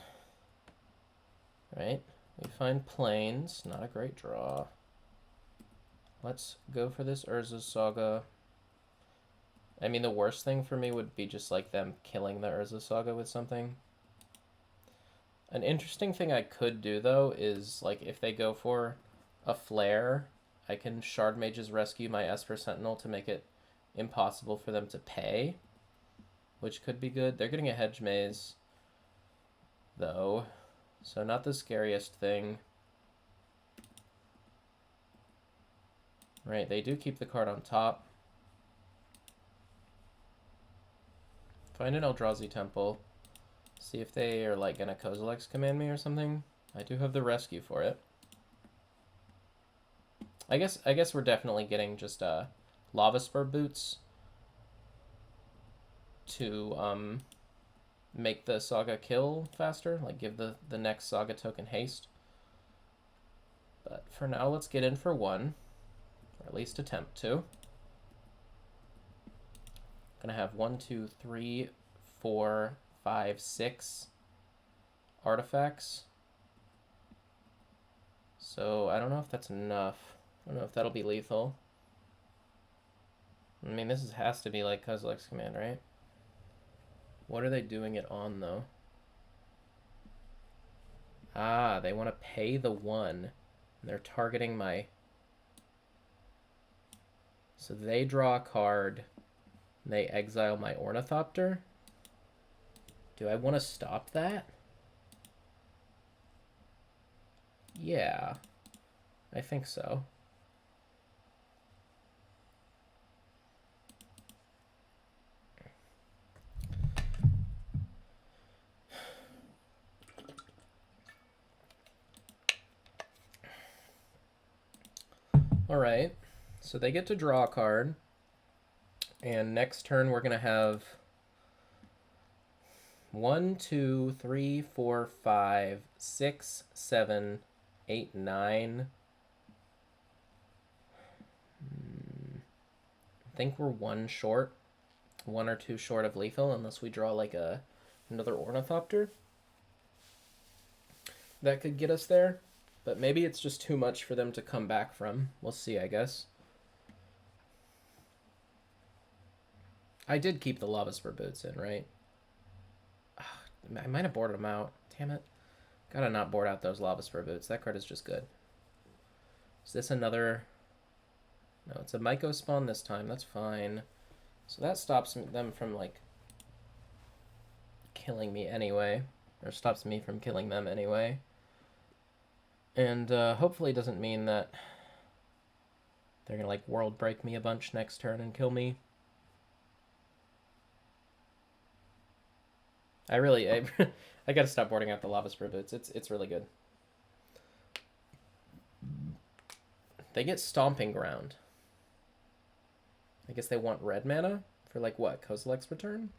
Right? We find Plains. Not a great draw. Let's go for this Urza Saga. I mean, the worst thing for me would be just like them killing the Urza Saga with something. An interesting thing I could do, though, is like if they go for a Flare, I can Shard Mage's Rescue my Esper Sentinel to make it impossible for them to pay, which could be good. They're getting a Hedge Maze, though, so not the scariest thing. Right, they do keep the card on top. Find an Eldrazi Temple. See if they are like gonna Kozilek's command me or something. I do have the rescue for it. I guess we're definitely getting just Lava Spur Boots to make the Saga kill faster, like give the next Saga token haste. But for now, let's get in for 1, or at least attempt to. Gonna have 1, 2, 3, 4, 5, 6 artifacts. So I don't know if that's enough. I don't know if that'll be lethal. I mean, has to be like Kozilek's command, right? What are they doing it on, though? Ah, they want to pay the 1. And they're targeting my... So they draw a card. And they exile my Ornithopter. Do I want to stop that? Yeah. I think so. Alright, so they get to draw a card, and next turn we're going to have 1, 2, 3, 4, 5, 6, 7, 8, 9. I think we're 1 short, 1 or 2 short of lethal, unless we draw like another Ornithopter. That could get us there. But maybe it's just too much for them to come back from. We'll see, I guess. I did keep the Lava Spur Boots in, right? I might have boarded them out. Damn it. Gotta not board out those Lava Spur Boots. That card is just good. Is this another... No, it's a Myco spawn this time. That's fine. So that stops them from, like, killing me anyway. Or stops me from killing them anyway. And hopefully it doesn't mean that they're going to, like, world break me a bunch next turn and kill me. I got to stop boarding out the Lava Spur Boots. It's really good. They get Stomping Ground. I guess they want red mana for, like, what? Kozilek's Return?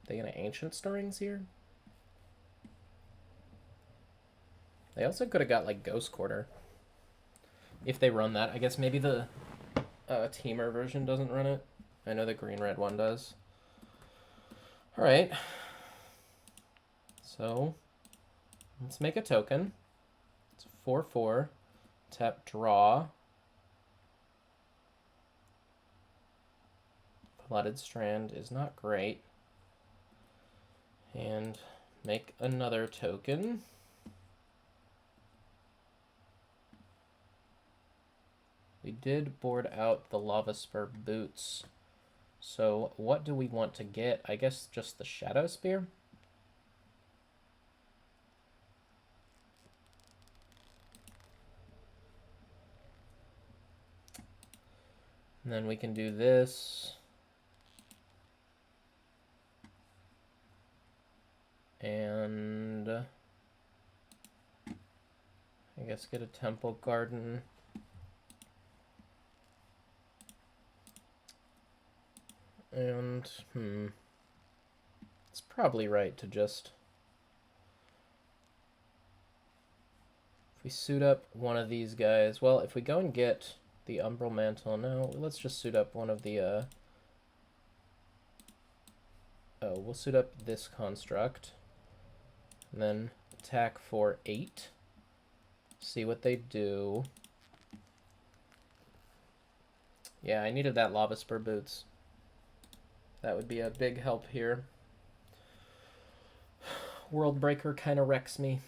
They gonna Ancient Stirrings here? They also could have got, like, Ghost Quarter. If they run that. I guess maybe the Temur version doesn't run it. I know the green-red one does. Alright. So, let's make a token. It's 4/4. Tap, draw. Flooded Strand is not great. And make another token. We did board out the Lava Spur Boots. So what do we want to get? I guess just the Shadow Spear? And then we can do this. And I guess get a Temple Garden. And, it's probably right to just... If we suit up one of these guys... Well, if we go and get the Umbral Mantle... No, let's just suit up one of the, Oh, we'll suit up this construct. And then attack for 8. See what they do. Yeah, I needed that Lava Spur Boots. That would be a big help here. World Breaker kind of wrecks me.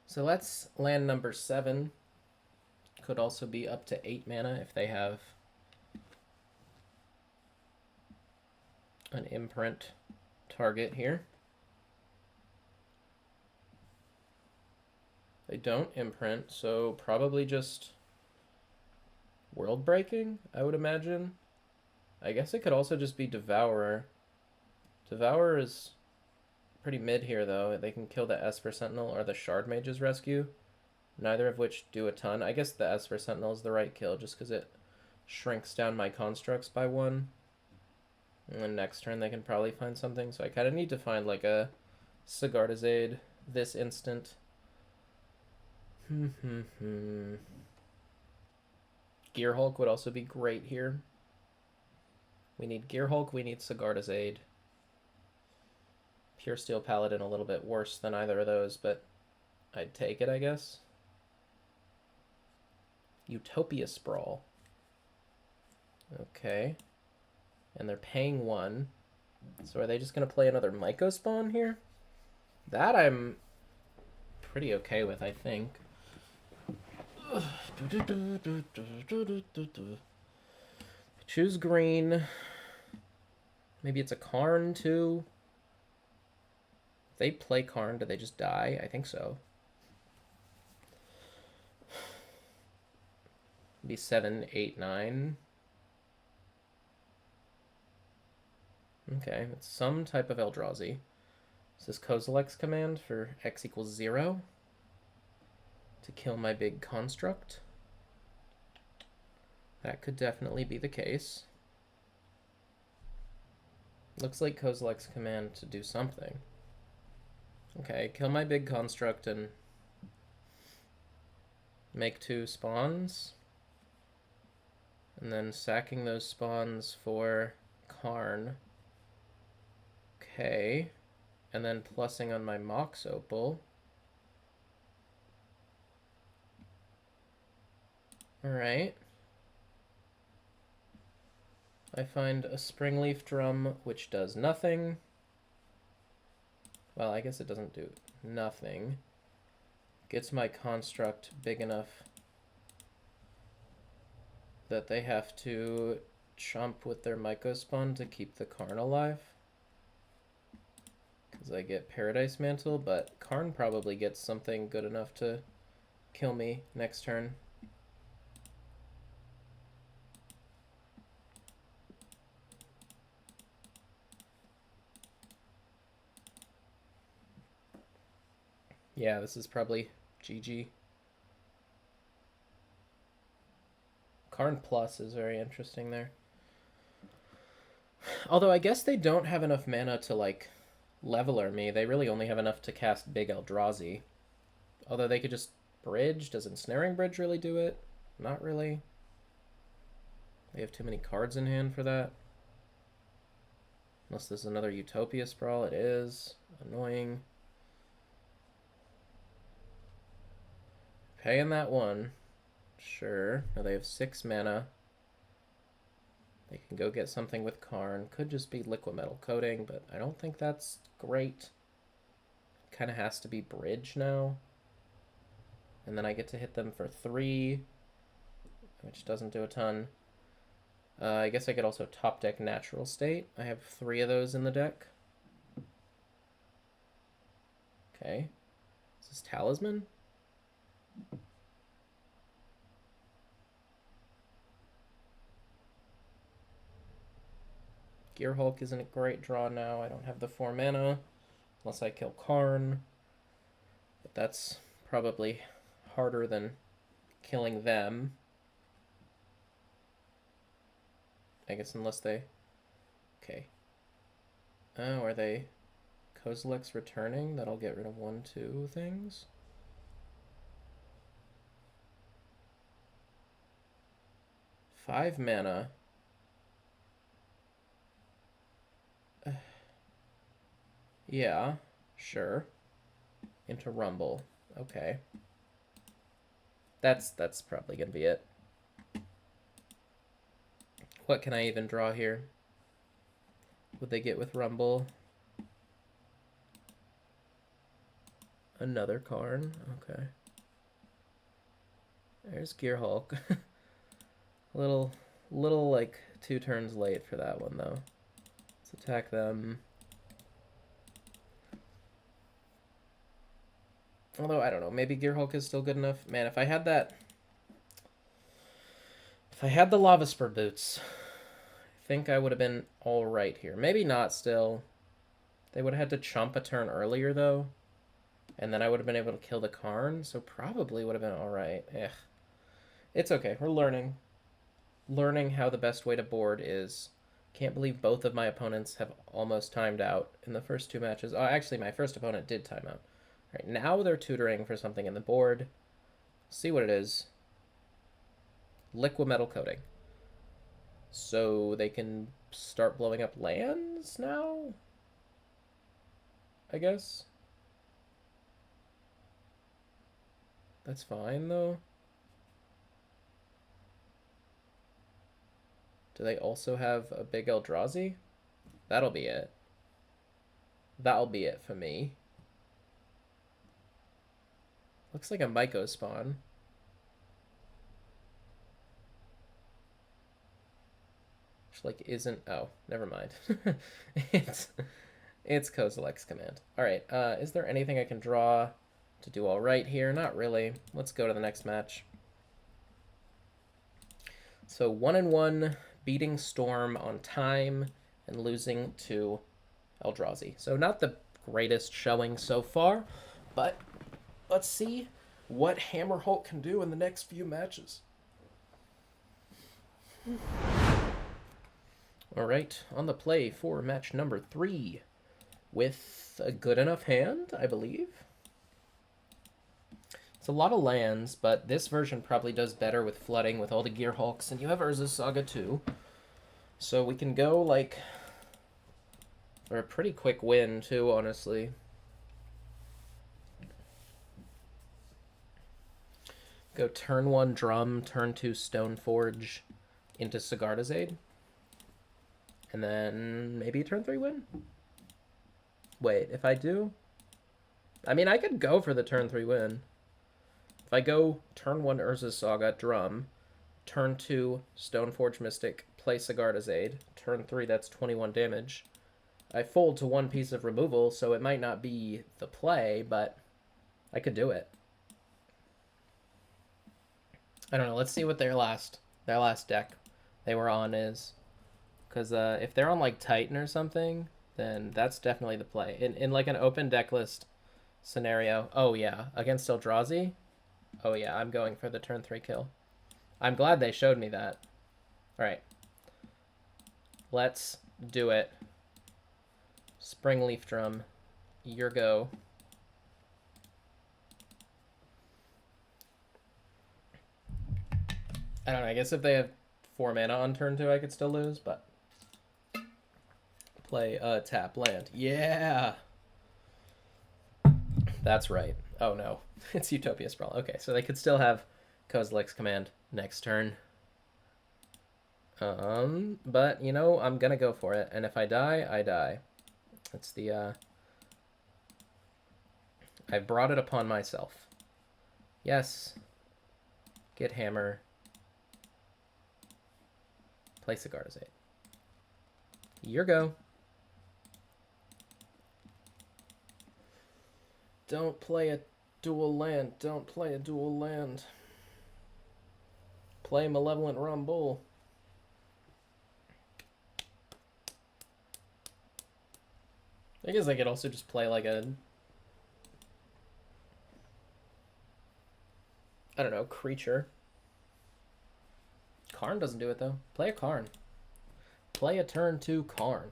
So that's land number 7. Could also be up to 8 mana if they have an imprint target here. They don't imprint, so probably just world breaking, I would imagine. I guess it could also just be Devourer. Devourer is pretty mid here, though. They can kill the Esper Sentinel or the Shard Mage's Rescue, neither of which do a ton. I guess the Esper Sentinel is the right kill, just because it shrinks down my constructs by 1. And then next turn they can probably find something, so I kind of need to find, like, a Sigardazade this instant. Gearhulk would also be great here. We need Gearhulk, we need Sigarda's Aid. Pure Steel Paladin a little bit worse than either of those, but I'd take it, I guess. Utopia Sprawl. Okay. And they're paying 1. So are they just going to play another Myco spawn here? That I'm pretty okay with, I think. Choose green. Maybe it's a Karn, too. If they play Karn, do they just die? I think so. Be 7, 8, 9. Okay, it's some type of Eldrazi. Is this Kozilek's command for X equals 0? To kill my big construct? That could definitely be the case. Looks like Kozilek's command to do something. Okay, kill my big construct and make 2 spawns. And then sacking those spawns for Karn. Okay. And then plussing on my Mox Opal. Alright. I find a Springleaf Drum, which does nothing. Well, I guess it doesn't do nothing. Gets my construct big enough that they have to chomp with their Myco spawn to keep the Karn alive. Because I get Paradise Mantle, but Karn probably gets something good enough to kill me next turn. Yeah, this is probably GG. Karn Plus is very interesting there. Although I guess they don't have enough mana to, like, leveler me. They really only have enough to cast big Eldrazi. Although they could just bridge. Does Ensnaring Bridge really do it? Not really. They have too many cards in hand for that. Unless there's another Utopia Sprawl. It is. Annoying. Paying that 1. Sure. Now they have 6 mana. They can go get something with Karn. Could just be Liquimetal Coating, but I don't think that's great. Kind of has to be Bridge now. And then I get to hit them for 3, which doesn't do a ton. I guess I could also top deck Natural State. I have 3 of those in the deck. Okay. Is this Talisman? Gearhulk isn't a great draw now. I don't have the 4 mana, unless I kill Karn. But that's probably harder than killing them. I guess unless they... Okay. Oh, are they... Kozilek's returning? That'll get rid of 1, 2 things. Five mana. Yeah, sure. Into Rumble. Okay. That's probably gonna be it. What can I even draw here? Would they get with Rumble? Another Karn. Okay. There's Gearhulk. little like 2 turns late for that one though. Let's attack them. Although, I don't know. Maybe Gearhulk is still good enough. Man, if I had that... If I had the Lava Spur boots, I think I would have been alright here. Maybe not still. They would have had to chomp a turn earlier, though. And then I would have been able to kill the Karn, so probably would have been alright. Ugh. It's okay. We're learning. Learning how the best way to board is. Can't believe both of my opponents have almost timed out in the first 2 matches. Oh, actually, my first opponent did time out. Right, now they're tutoring for something in the board. See what it is. Liquimetal Coating. So they can start blowing up lands now? I guess. That's fine, though. Do they also have a big Eldrazi? That'll be it. That'll be it for me. Looks like a Myco spawn. Which, like, isn't... Oh, never mind. It's Kozilek's command. Alright, is there anything I can draw to do alright here? Not really. Let's go to the next match. So 1-1, beating Storm on time and losing to Eldrazi. So not the greatest showing so far, but let's see what Hammerhulk can do in the next few matches. Alright, on the play for match number 3, with a good enough hand, I believe. It's a lot of lands, but this version probably does better with flooding with all the Gearhulks, and you have Urza's Saga too. So we can go, like, for a pretty quick win too, honestly. Go turn 1 Drum, turn 2 Stoneforge into Sigarda's Aid. And then maybe turn 3 win? Wait, if I do? I mean, I could go for the turn 3 win. If I go turn 1 Urza's Saga, Drum, turn 2 Stoneforge Mystic, play Sigarda's Aid, turn 3, that's 21 damage. I fold to 1 piece of removal, so it might not be the play, but I could do it. I don't know, let's see what their last deck they were on is. Because if they're on, like, Titan or something, then that's definitely the play. In like, an open deck list scenario, oh, yeah, against Eldrazi, oh, yeah, I'm going for the turn 3 kill. I'm glad they showed me that. All right. Let's do it. Springleaf Drum, your go. I don't know, I guess if they have 4 mana on turn 2, I could still lose, but... Play tap land. Yeah! That's right. Oh no. It's Utopia Sprawl. Okay, so they could still have Kozilek's command next turn. But, you know, I'm gonna go for it. And if I die, I die. That's the, I brought it upon myself. Yes. Get hammer. Play Sigarda's Aid. Your go. Don't play a dual land. Don't play a dual land. Play Malevolent Rumble. I guess I could also just play like a... I don't know, creature. Karn doesn't do it, though. Play a Karn. Play a turn 2 Karn.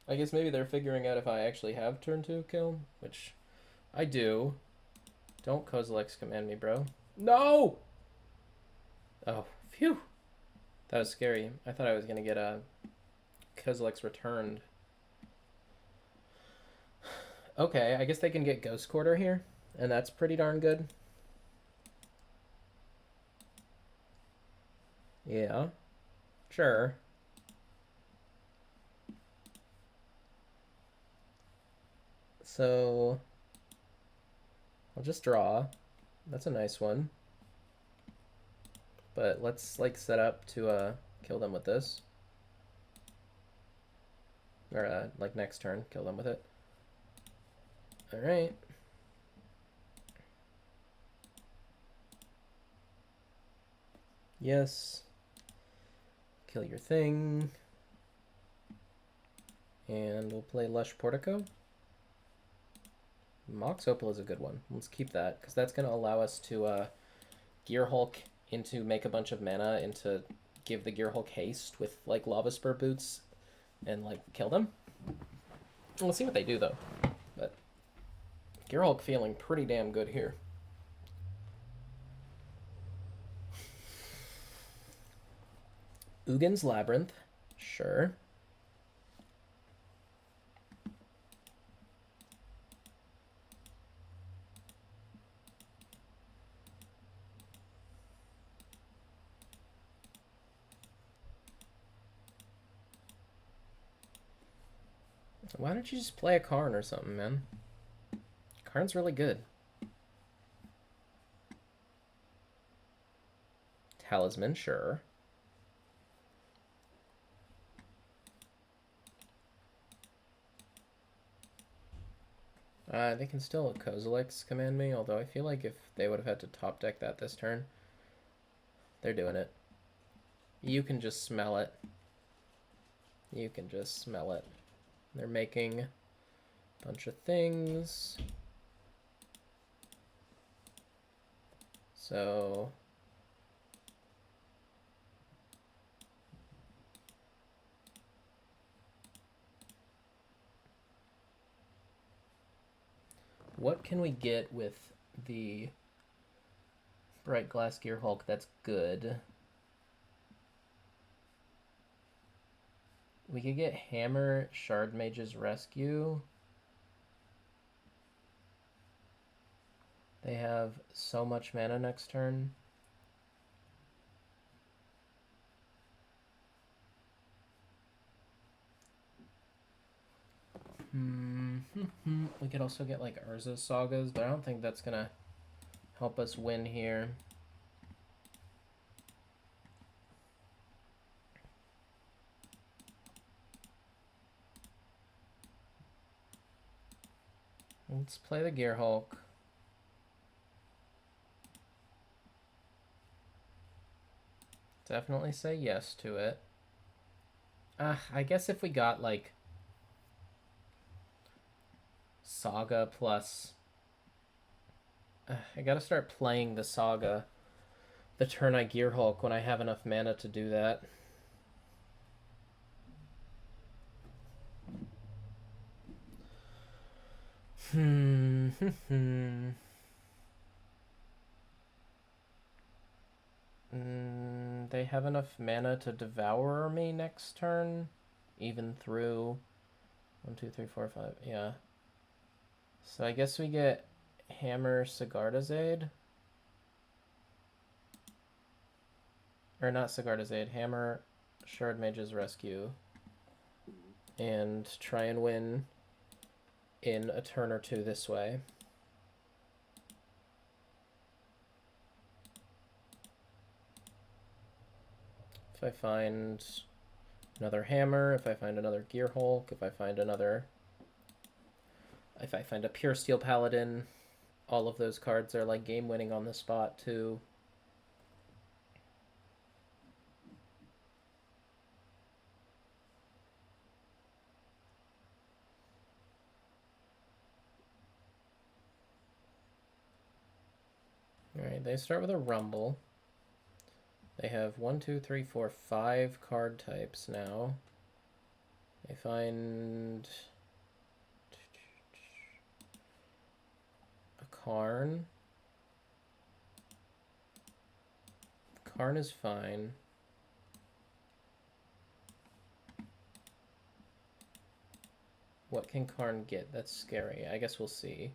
I guess maybe they're figuring out if I actually have turn 2 kill, which I do. Don't Kozilek's command me, bro. No! Oh, phew. That was scary. I thought I was going to get a Kozilek's returned. Okay, I guess they can get Ghost Quarter here, and that's pretty darn good. Yeah, sure. So, I'll just draw. That's a nice one. But let's, like, set up to kill them with this. Or, like, next turn, kill them with it. Alright. Yes. Kill your thing. And we'll play Lush Portico. Mox Opal is a good one. Let's keep that, because that's going to allow us to Gearhulk into make a bunch of mana and to give the Gearhulk haste with, like, Lava Spur Boots and, like, kill them. We'll see what they do, though. But Gearhulk feeling pretty damn good here. Ugin's Labyrinth. Sure. Why don't you just play a Karn or something, man? Karn's really good. Talisman, sure. They can still Kozilek's command me, although I feel like if they would have had to top deck that this turn, they're doing it. You can just smell it. You can just smell it. They're making a bunch of things. So what can we get with the Bright Glass Gearhulk that's good? We could get Hammer Shard Mage's Rescue. They have so much mana next turn. We could also get like Urza Sagas, but I don't think that's gonna help us win here. Let's play the Gearhulk. Definitely say yes to it. I guess if we got like Saga plus... I gotta start playing the Saga the turn I Gearhulk when I have enough mana to do that. They have enough mana to devour me next turn, even through 1, 2, 3, 4, 5. Yeah. So I guess we get Hammer Sigarda's Aid. Or not Sigarda's Aid, Hammer Shard Mage's Rescue. And try and win in a turn or two this way. If I find another Hammer, if I find another Gearhulk, if I find a Pure Steel Paladin, all of those cards are like game winning on the spot too. Alright, they start with a Rumble. They have 1, 2, 3, 4, 5 card types now. They find a Karn. Karn is fine. What can Karn get? That's scary. I guess we'll see.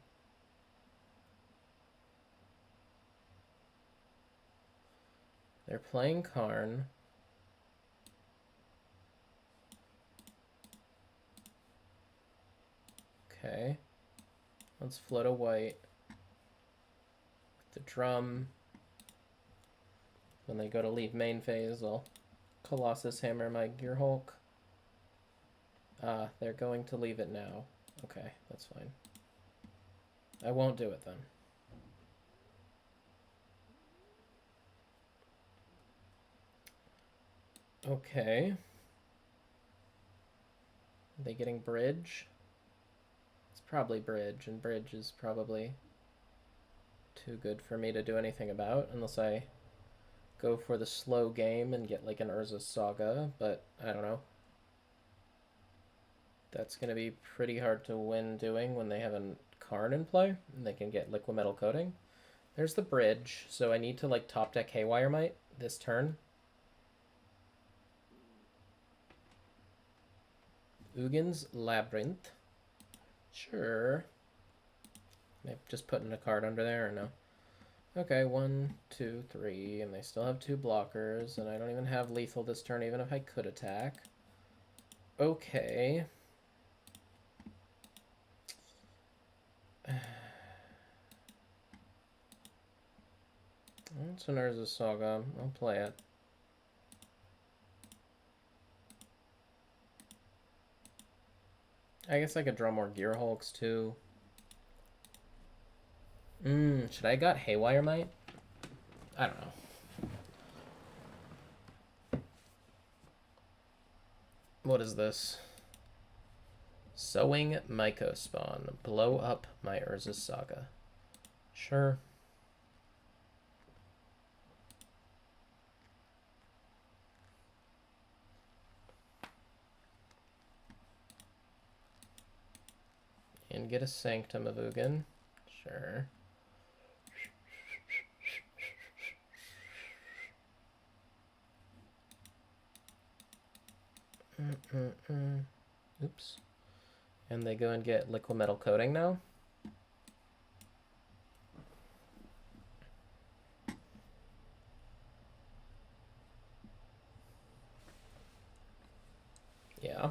They're playing Karn. Okay. Let's float a white. With the drum. When they go to leave main phase, I'll Colossus Hammer my Gearhulk. They're going to leave it now. Okay, that's fine. I won't do it then. Okay. Are they getting bridge? It's probably bridge, and bridge is probably too good for me to do anything about, unless I go for the slow game and get like an Urza Saga, but I don't know. That's going to be pretty hard to win doing when they have a Karn in play, and they can get Liquid Metal Coating. There's the bridge, so I need to like top deck Haywire Might this turn. Ugin's Labyrinth. Sure. Maybe just putting a card under there or no? Okay, 1, 2, 3, and they still have 2 blockers, and I don't even have lethal this turn, even if I could attack. Okay. It's an Urza Saga. I'll play it. I guess I could draw more Gearhulks too. Should I got Haywire Might? I don't know. What is this? Sowing Myco Spawn. Blow up my Urza Saga. Sure. And get a Sanctum of Ugin. Sure. Oops. And they go and get Liquid Metal Coating now. Yeah.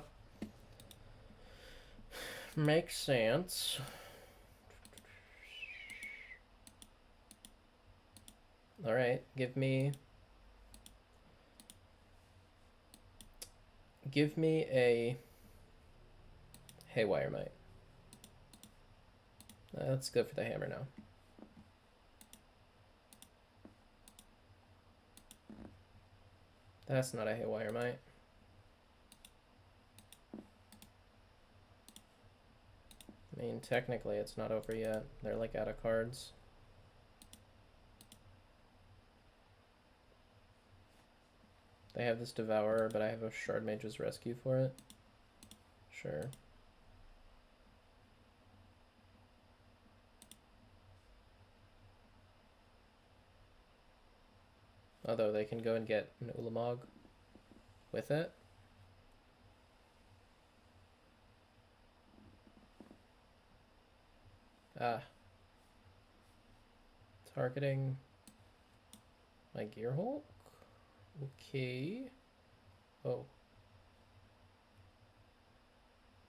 Makes sense. All right, give me a Haywire Might. Let's go for the hammer now. That's not a Haywire Might. I mean, technically it's not over yet. They're like out of cards. They have this Devourer, but I have a Shard Mage's Rescue for it. Sure. Although they can go and get an Ulamog with it. Targeting my Gearhulk? Okay. Oh.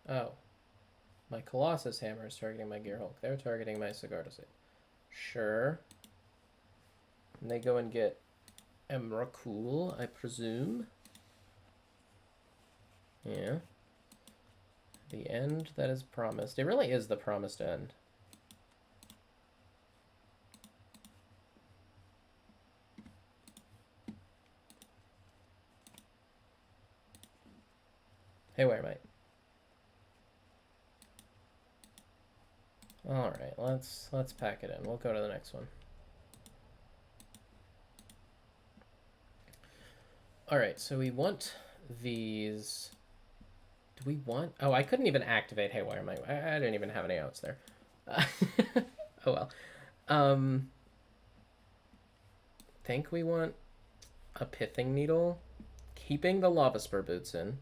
Oh. My Colossus Hammer is targeting my Gearhulk. They're targeting my Sigarda. Sure. And they go and get Emrakul, I presume. Yeah. The end that is promised. It really is the promised end. Haywire Might. All right, let's pack it in. We'll go to the next one. All right, so we want these. Do we want? Oh, I couldn't even activate Haywire Might. I didn't even have any outs there. Oh well. Think we want a Pithing Needle, keeping the Lava Spur Boots in.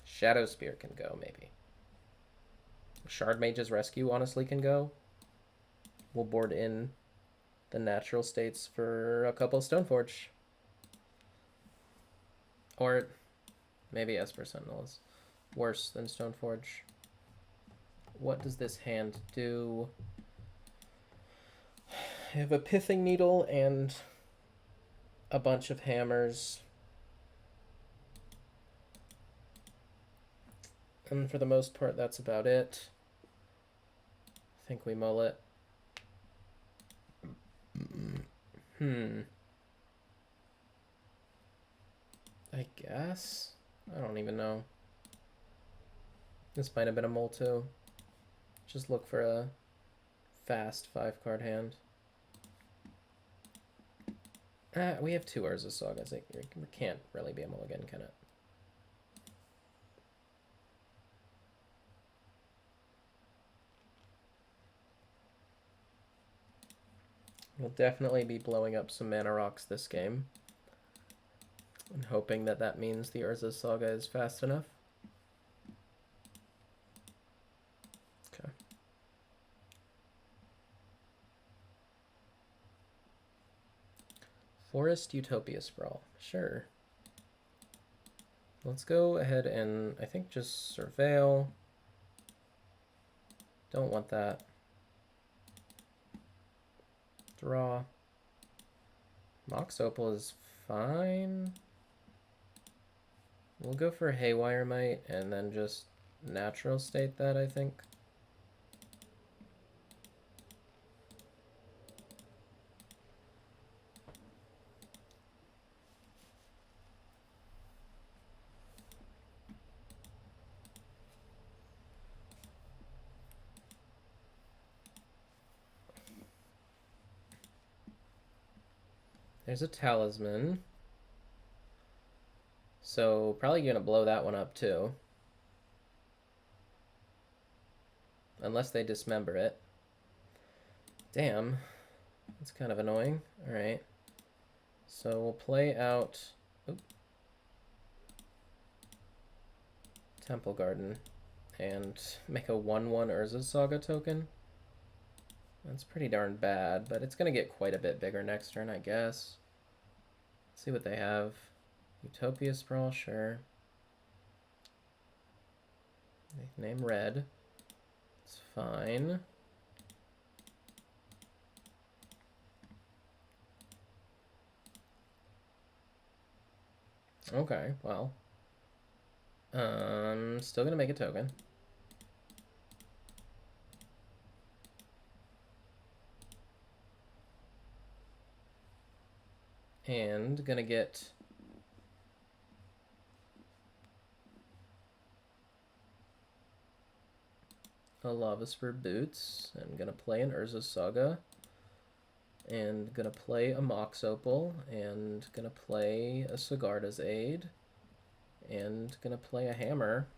Shadow Spear can go, maybe. Shard Mage's Rescue honestly can go. We'll board in the natural states for a couple of Stoneforge. Or maybe Esper Sentinel is worse than Stoneforge. What does this hand do? I have a Pithing Needle and a bunch of hammers. And for the most part, that's about it. I think we mull it. I guess? I don't even know. This might have been a mull too. Just look for a fast 5-card hand. We have 2 Urza Sagas. It can't really be a mulligan, can it? We'll definitely be blowing up some mana rocks this game. I'm hoping that that means the Urza Saga is fast enough. Okay. Forest Utopia Sprawl. Sure. Let's go ahead and, I think, just Surveil. Don't want that. Draw. Mox Opal is fine. We'll go for Haywire Might and then just natural state that, I think. There's a Talisman. So probably going to blow that one up too. Unless they dismember it. Damn. That's kind of annoying. Alright. So we'll play out... Oop. Temple Garden. And make a 1/1 Urza's Saga token. That's pretty darn bad, but it's going to get quite a bit bigger next turn, I guess. Let's see what they have. Utopia Sprawl, sure. Name red. It's fine. Okay, well. Still gonna make a token. And gonna get a Lava Spur Boots. I'm gonna play an Urza's Saga. And gonna play a Mox Opal. And gonna play a Sigarda's Aid. And gonna play a Hammer.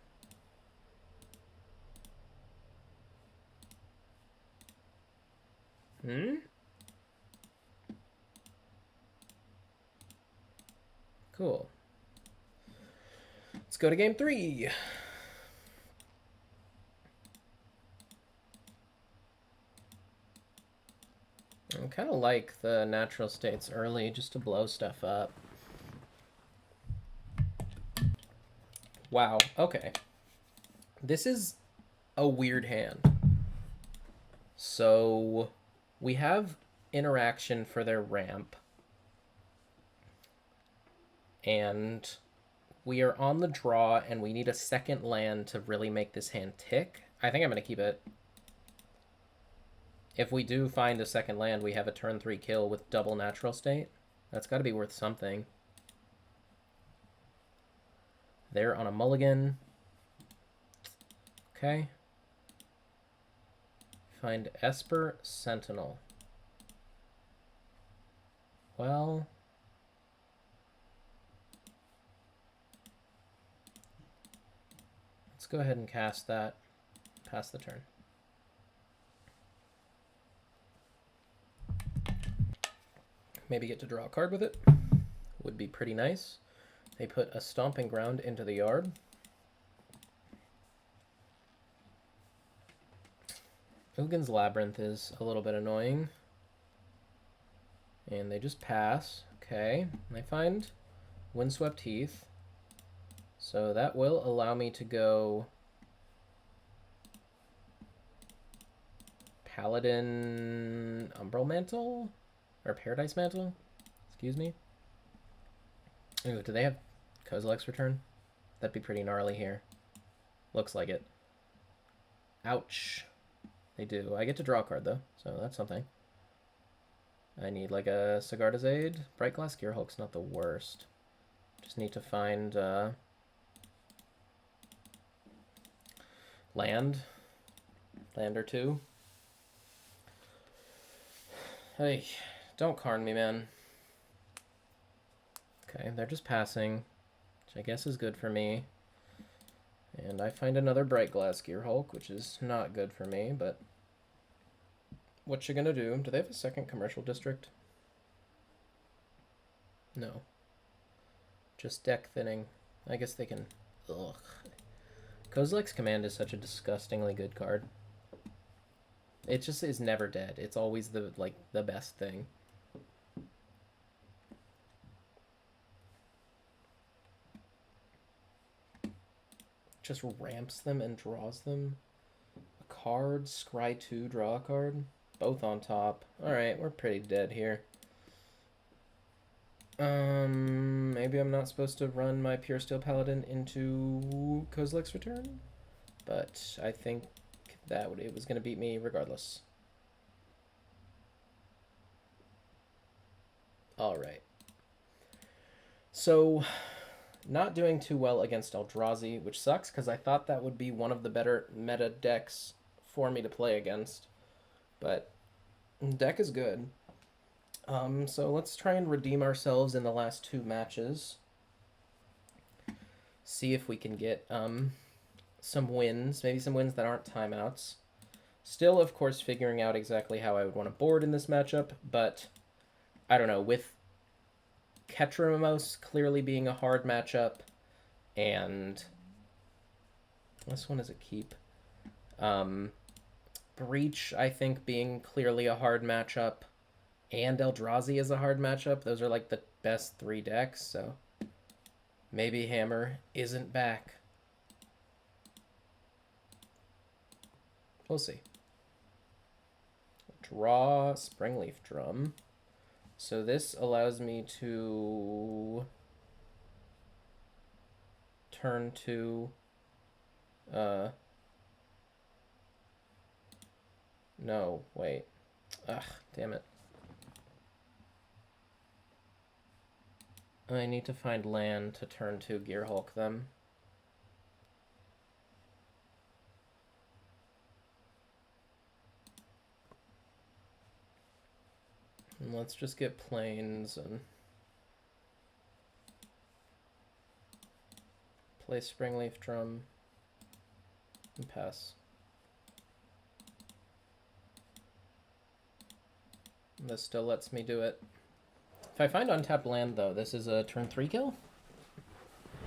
Cool. Let's go to game 3. I kind of like the natural states early just to blow stuff up. Wow, okay. This is a weird hand. So we have interaction for their ramp. And we are on the draw, and we need a second land to really make this hand tick. I think I'm going to keep it. If we do find a second land, we have a turn 3 kill with double natural state. That's got to be worth something. They're on a mulligan. Okay. Find Esper Sentinel. Well... let's go ahead and cast that. Pass the turn. Maybe get to draw a card with it. Would be pretty nice. They put a Stomping Ground into the yard. Uggin's Labyrinth is a little bit annoying. And they just pass. Okay. They find Windswept Heath. So that will allow me to go Paladin Umbral Mantle? Or Paradise Mantle? Excuse me. Ooh, do they have Kozilek's Return? That'd be pretty gnarly here. Looks like it. Ouch. They do. I get to draw a card, though, so that's something. I need, like, a Sigarda's Aid. Bright Glass Gearhulk's not the worst. Just need to find, land or two. Hey, don't Karn me, man. Okay, they're just passing, which I guess is good for me. And I find another Bright Glass Gearhulk, which is not good for me, but what you gonna do? Do they have a second commercial district? No. Just deck thinning. I guess they can... Ugh. Kozilek's Command is such a disgustingly good card. It just is never dead. It's always the best thing. Just ramps them and draws them. A card, scry 2, draw a card. Both on top. Alright, we're pretty dead here. Maybe I'm not supposed to run my Pure Steel Paladin into Kozilek's Return, but I think that it was going to beat me regardless. Alright. So, not doing too well against Eldrazi, which sucks because I thought that would be one of the better meta decks for me to play against. But the deck is good. So let's try and redeem ourselves in the last 2 matches. See if we can get some wins, maybe some wins that aren't timeouts. Still, of course, figuring out exactly how I would want to board in this matchup, but I don't know, with Ketramamos clearly being a hard matchup, and this one is a keep. Breach, I think, being clearly a hard matchup, and Eldrazi is a hard matchup. Those are like the best 3 decks, so maybe Hammer isn't back. We'll see. Draw Springleaf Drum. So this allows me to turn to no, wait. Ugh, damn it. I need to find land to turn to Gearhulk them. And let's just get plains and play Springleaf Drum and pass. And this still lets me do it. If I find untapped land, though, this is a turn 3 kill,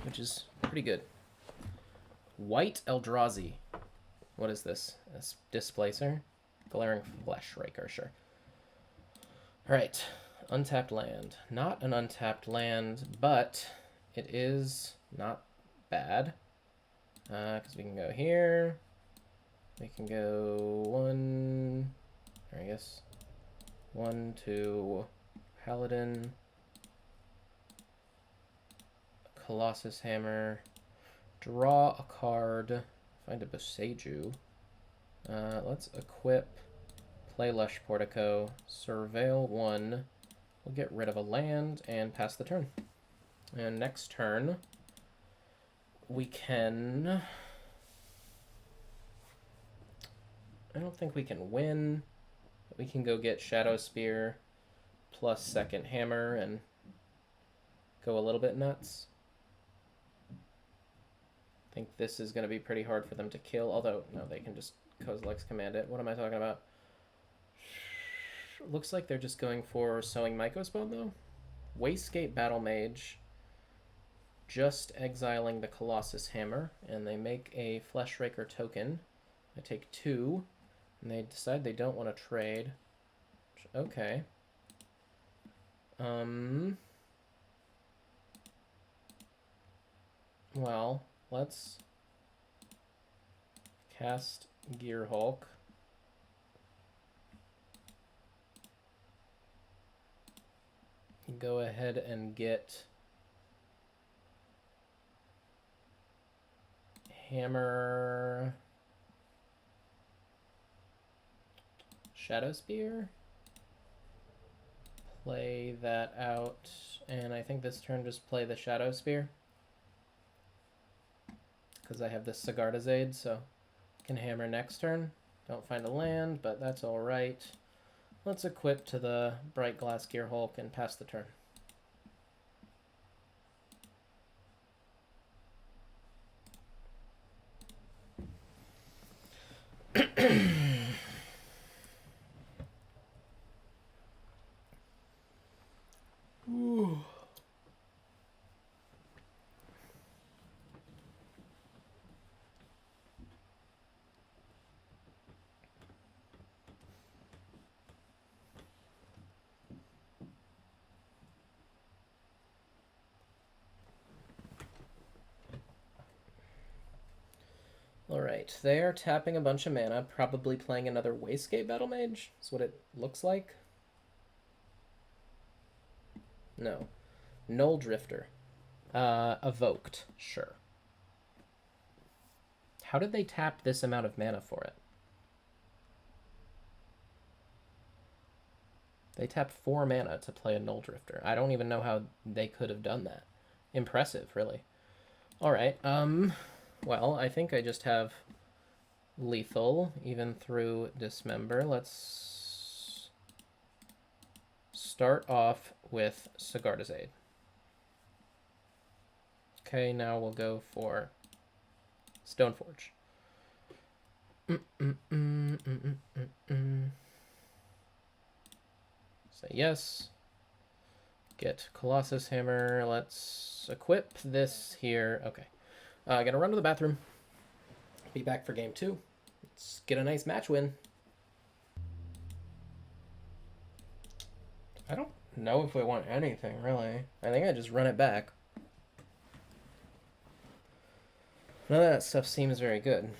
which is pretty good. White Eldrazi. What is this? A Displacer? Glaring Flesh Raker, sure. Alright, untapped land. Not an untapped land, but it is not bad. Because we can go here. We can go 1, or I guess 1, 2, Paladin, Colossus Hammer, draw a card, find a Boseiju. Let's equip, play Lush Portico, Surveil 1, we'll get rid of a land and pass the turn. And next turn, we can, I don't think we can win, but we can go get Shadow Spear plus second Hammer and go a little bit nuts. I think this is going to be pretty hard for them to kill, although, no, they can just Kozilek's command it. What am I talking about? Looks like they're just going for Sowing Mycospawn, though. Wastegate Battle Mage, just exiling the Colossus Hammer, and they make a Flesh Raker token. I take 2, and they decide they don't want to trade. Okay. Well, let's cast Gearhulk. Go ahead and get Hammer, Shadow Spear. Play that out, and I think this turn just play the Shadow Spear because I have this Sigarda's Aid, so I can Hammer next turn. Don't find a land, but that's all right. Let's equip to the Bright Glass Gearhulk and pass the turn. Ooh. Alright, they are tapping a bunch of mana, probably playing another Wastegate Battle Mage. That's what it looks like. No. Null Drifter. Evoked. Sure. How did they tap this amount of mana for it? They tapped 4 mana to play a Null Drifter. I don't even know how they could have done that. Impressive, really. Alright, well, I think I just have lethal, even through Dismember. Let's start off with Sigarda's Aid. Okay, now we'll go for Stoneforge. Say yes. Get Colossus Hammer. Let's equip this here. Okay. Gonna run to the bathroom. Be back for game 2. Let's get a nice match win. I don't know if we want anything, really. I think I just run it back. None of that stuff seems very good.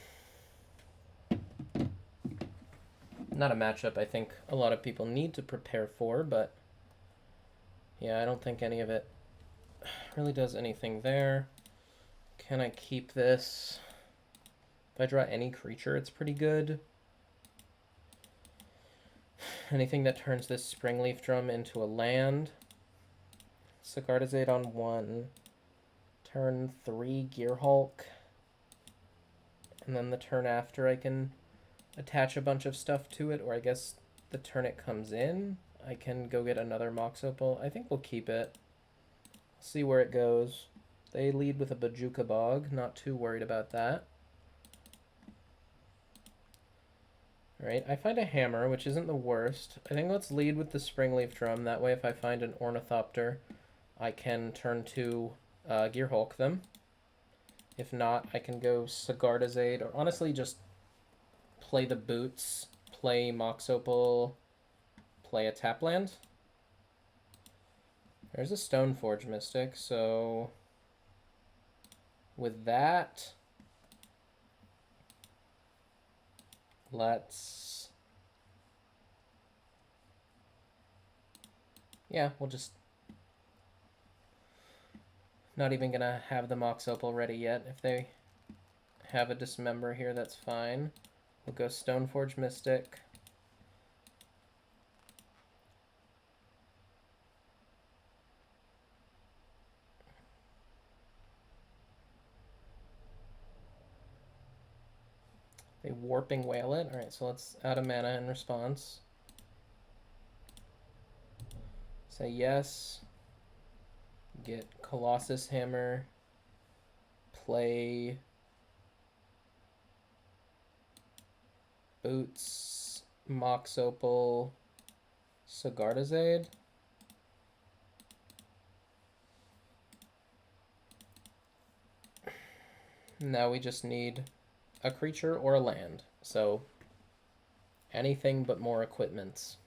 Not a matchup I think a lot of people need to prepare for, but yeah, I don't think any of it really does anything there. Can I keep this? If I draw any creature, it's pretty good. Anything that turns this Springleaf Drum into a land. Sigarda's Aid on 1. Turn 3 Gearhulk. And then the turn after I can attach a bunch of stuff to it, or I guess the turn it comes in, I can go get another Mox Opal. I think we'll keep it. See where it goes. They lead with a Bojuka Bog, not too worried about that. Alright, I find a hammer, which isn't the worst. I think let's lead with the Springleaf Drum. That way if I find an Ornithopter, I can turn to Gearhulk them. If not, I can go Sigarda's Aid, or honestly just play the boots, play Mox Opal, play a tap land. There's a Stoneforge Mystic, so with that, let's, yeah, we'll just, not even gonna have the Mox Opal ready yet. If they have a Dismember here, that's fine. We'll go Stoneforge Mystic. They Warping Whale it. Alright, so let's add a mana in response. Say yes. Get Colossus Hammer. Play Boots, Mox Opal, Sigarda's Aid. Now we just need a creature or a land. So anything but more equipments.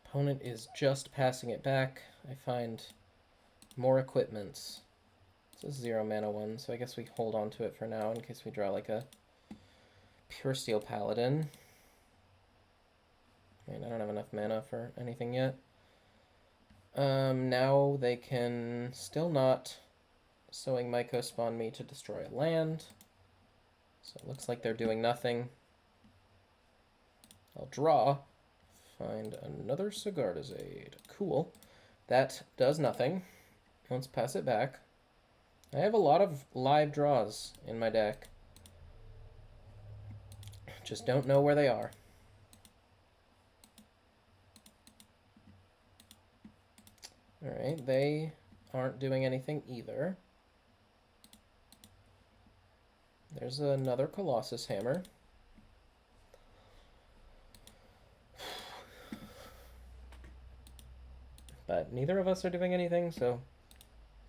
Opponent is just passing it back. I find more equipments. It's a 0 mana one, so I guess we hold on to it for now in case we draw like a Pure Steel Paladin. I mean, I don't have enough mana for anything yet. Now they can still not Sowing Mycospawn me to destroy a land. So it looks like they're doing nothing. I'll draw. Find another Sigarda's Aid. Cool. That does nothing. Let's pass it back. I have a lot of live draws in my deck. Just don't know where they are. Alright, they aren't doing anything either. There's another Colossus Hammer. But neither of us are doing anything, so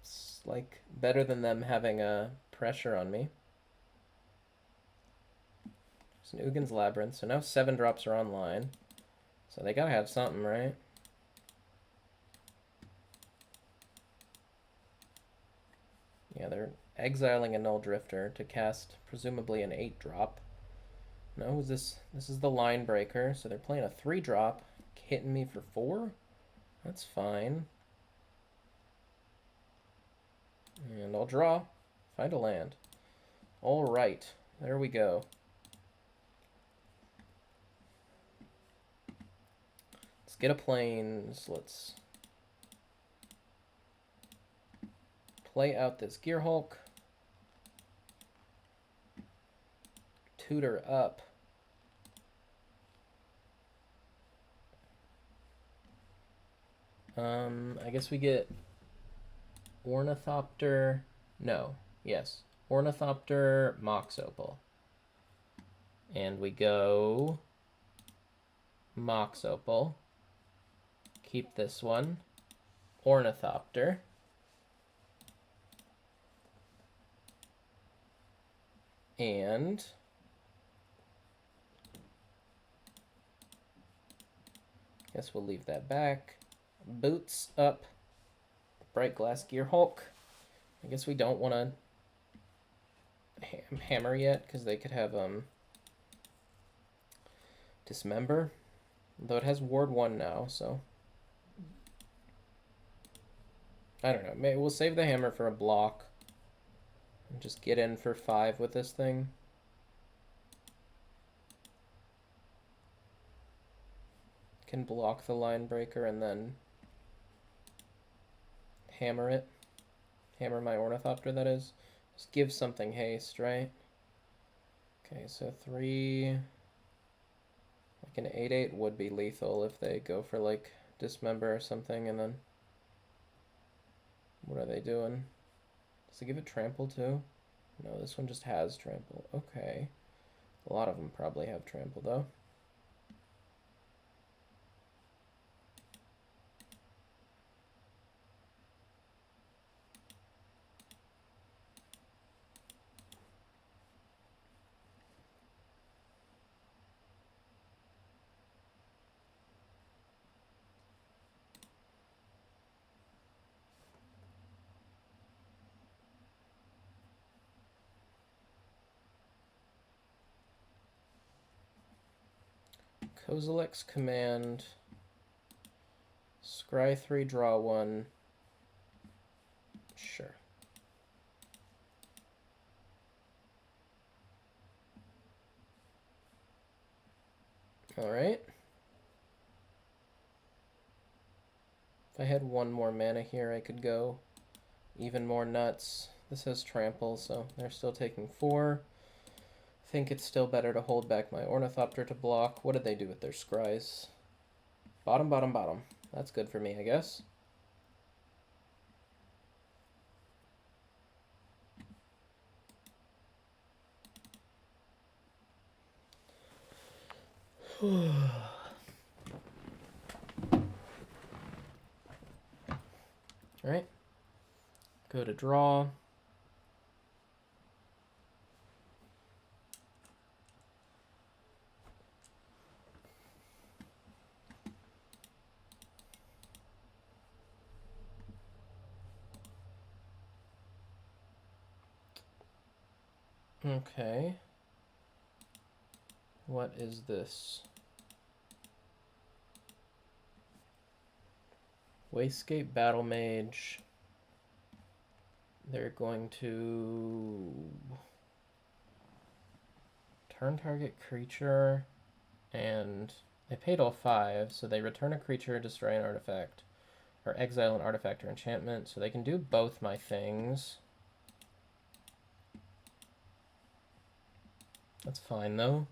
it's like better than them having a pressure on me. There's an Ugin's Labyrinth, so now 7 drops are online. So they gotta have something, right? Yeah, they're exiling a Null Drifter to cast presumably an 8-drop. No, this is the Line Breaker, so they're playing a 3-drop. hitting me for 4? That's fine. And I'll draw. Find a land. All right, there we go. Let's get a plains. Let's play out this Gearhulk. Tutor up. I guess we get Ornithopter. No. Yes. Ornithopter, Mox Opal. And we go Mox Opal. Keep this one. Ornithopter. And guess we'll leave that back. Boots up. Bright Glass Gearhulk. I guess we don't want to hammer yet, because they could have Dismember. Though it has Ward 1 now, so I don't know. Maybe we'll save the hammer for a block. And just get in for 5 with this thing. Can block the line breaker and then hammer it. Hammer my Ornithopter, that is. Just give something haste, right? Okay, so 3... Like an 8/8 would be lethal if they go for like Dismember or something, and then... What are they doing? Does it give it Trample too? No, this one just has Trample. Okay. A lot of them probably have Trample though. Kozilek's Command, Scry 3, draw 1, sure. Alright. If I had 1 more mana here, I could go even more nuts. This has Trample, so they're still taking 4. I think it's still better to hold back my Ornithopter to block. What did they do with their Scries? Bottom, bottom, bottom. That's good for me, I guess. Alright. Go to draw. Okay. What is this? Wastegate Battle Mage. They're going to turn target creature, and they paid all 5, so they return a creature, destroy an artifact, or exile an artifact or enchantment, so they can do both my things. That's fine, though.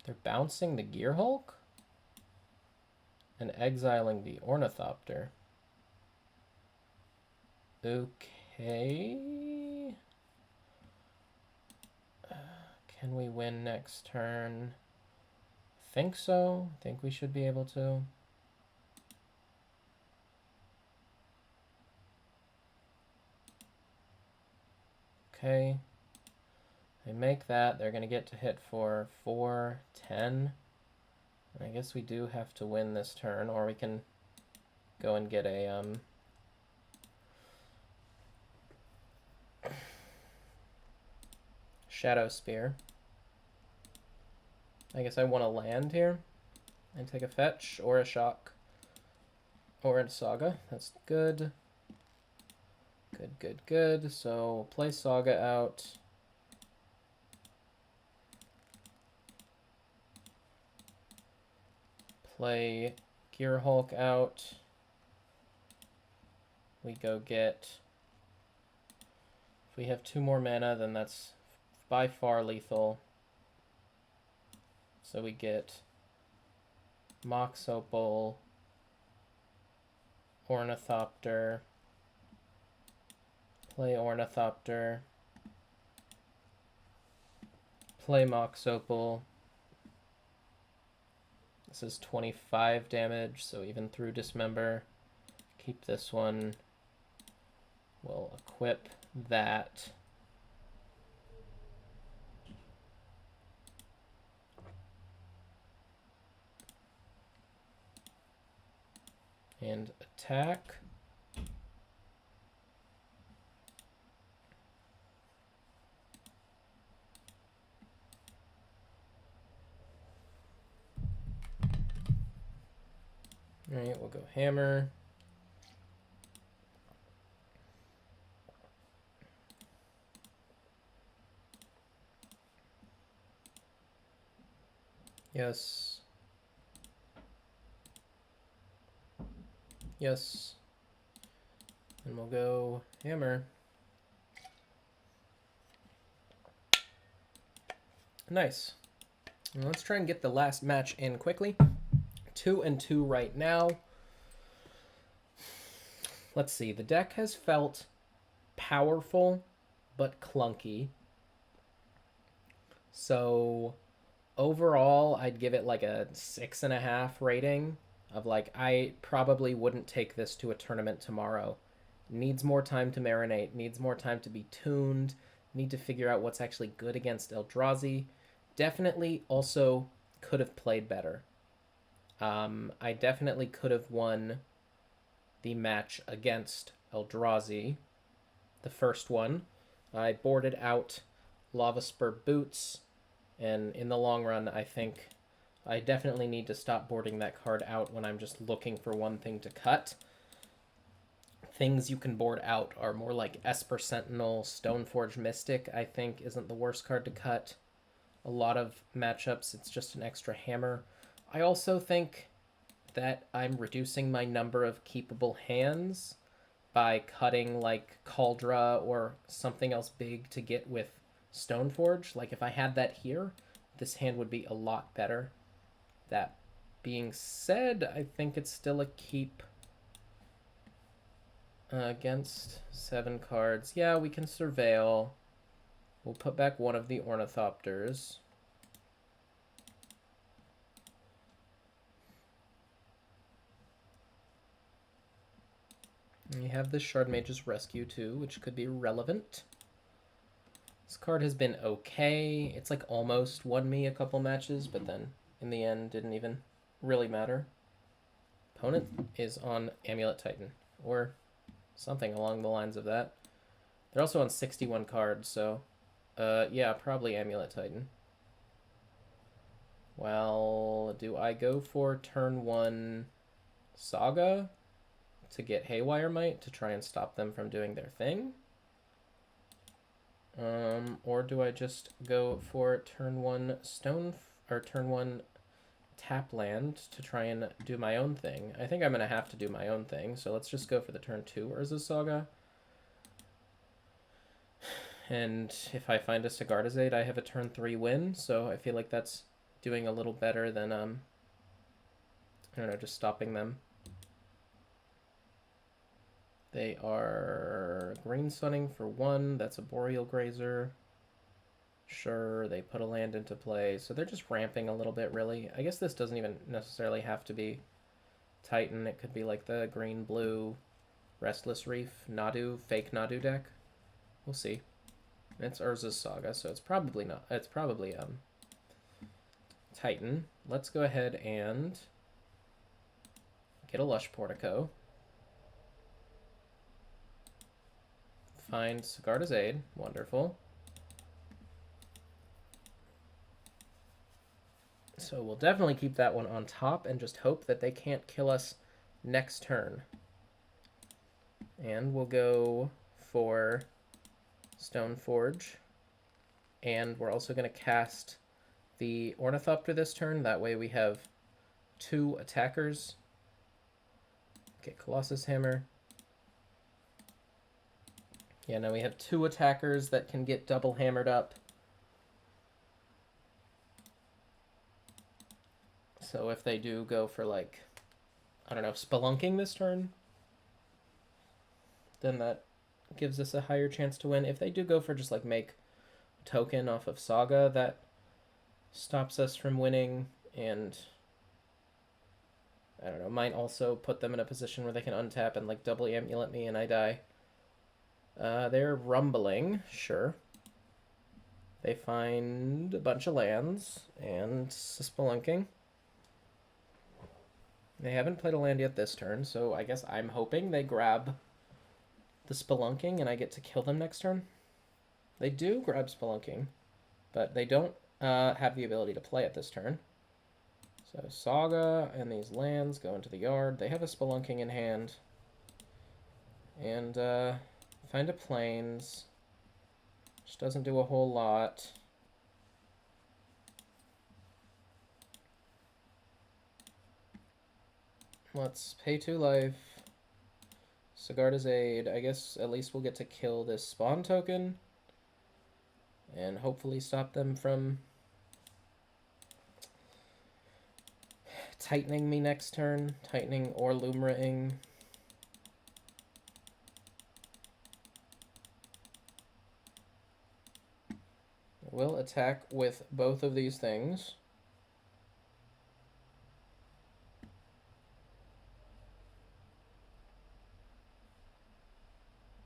They're bouncing the Gearhulk and exiling the Ornithopter. Okay. Can we win next turn? I think so. I think we should be able to. Okay. They make that. They're going to get to hit for 4, 10. I guess we do have to win this turn, or we can go and get a Shadow Spear. I guess I want to land here and take a fetch or a shock or a Saga. That's good. Good. So play Saga out. Play Gearhulk out. We go get... If we have 2 more mana, then that's by far lethal. So we get Mox Opal, Ornithopter, play Ornithopter, play Mox Opal. This is 25 damage, so even through Dismember. Keep this one. We'll equip that. And attack. Alright, we'll go hammer. Yes. Yes. And we'll go hammer. Nice. Now let's try and get the last match in quickly. 2-2 right now. Let's see. The deck has felt powerful but clunky. So overall, I'd give it like a 6.5 rating of like, I probably wouldn't take this to a tournament tomorrow. Needs more time to marinate, needs more time to be tuned, need to figure out what's actually good against Eldrazi. Definitely also could have played better. I definitely could have won the match against Eldrazi, the first one. I boarded out Lava Spur Boots, and in the long run, I think I definitely need to stop boarding that card out when I'm just looking for one thing to cut. Things you can board out are more like Esper Sentinel, Stoneforge Mystic, I think, isn't the worst card to cut. A lot of matchups, it's just an extra hammer. I also think that I'm reducing my number of keepable hands by cutting like Cauldra or something else big to get with Stoneforge. Like if I had that here, this hand would be a lot better. That being said, I think it's still a keep against 7 cards. Yeah, we can Surveil. We'll put back one of the Ornithopters. And we have this Shardmage's Rescue too, which could be relevant. This card has been okay. It's like almost won me a couple matches, but then in the end didn't even really matter. Opponent is on Amulet Titan, or something along the lines of that. They're also on 61 cards, so yeah, probably Amulet Titan. Well, do I go for turn 1 Saga to get Haywire Might to try and stop them from doing their thing? Or do I just go for turn 1 turn 1 tap land to try and do my own thing? I think I'm going to have to do my own thing, so let's just go for the turn 2 Urza Saga. And if I find a Sigardazade, I have a turn 3 win, so I feel like that's doing a little better than, I don't know, just stopping them. They are green sunning for 1. That's a Boreal Grazer. Sure, they put a land into play. So they're just ramping a little bit, really. I guess this doesn't even necessarily have to be Titan. It could be like the green-blue Restless Reef Nadu, fake Nadu deck. We'll see. It's Urza's Saga, so it's probably not. It's probably Titan. Let's go ahead and get a Lush Portico. Find Sigardazade. Wonderful. So we'll definitely keep that one on top and just hope that they can't kill us next turn. And we'll go for Stoneforge. And we're also going to cast the Ornithopter this turn. That way we have 2 attackers. Okay, Colossus Hammer. Yeah, now we have 2 attackers that can get double hammered up. So if they do go for, like, I don't know, Spelunking this turn, then that gives us a higher chance to win. If they do go for just, like, make token off of Saga, that stops us from winning, and I don't know, might also put them in a position where they can untap and, like, double Amulet me and I die. They're rumbling, sure. They find a bunch of lands and Spelunking. They haven't played a land yet this turn, so I guess I'm hoping they grab the Spelunking and I get to kill them next turn. They do grab Spelunking, but they don't have the ability to play it this turn. So Saga and these lands go into the yard. They have a Spelunking in hand. And find a Plains, which doesn't do a whole lot. Let's pay 2 life. Sigarda's Aid. I guess at least we'll get to kill this spawn token. And hopefully stop them from tightening me next turn. Tightening or Lumraing. We'll attack with both of these things.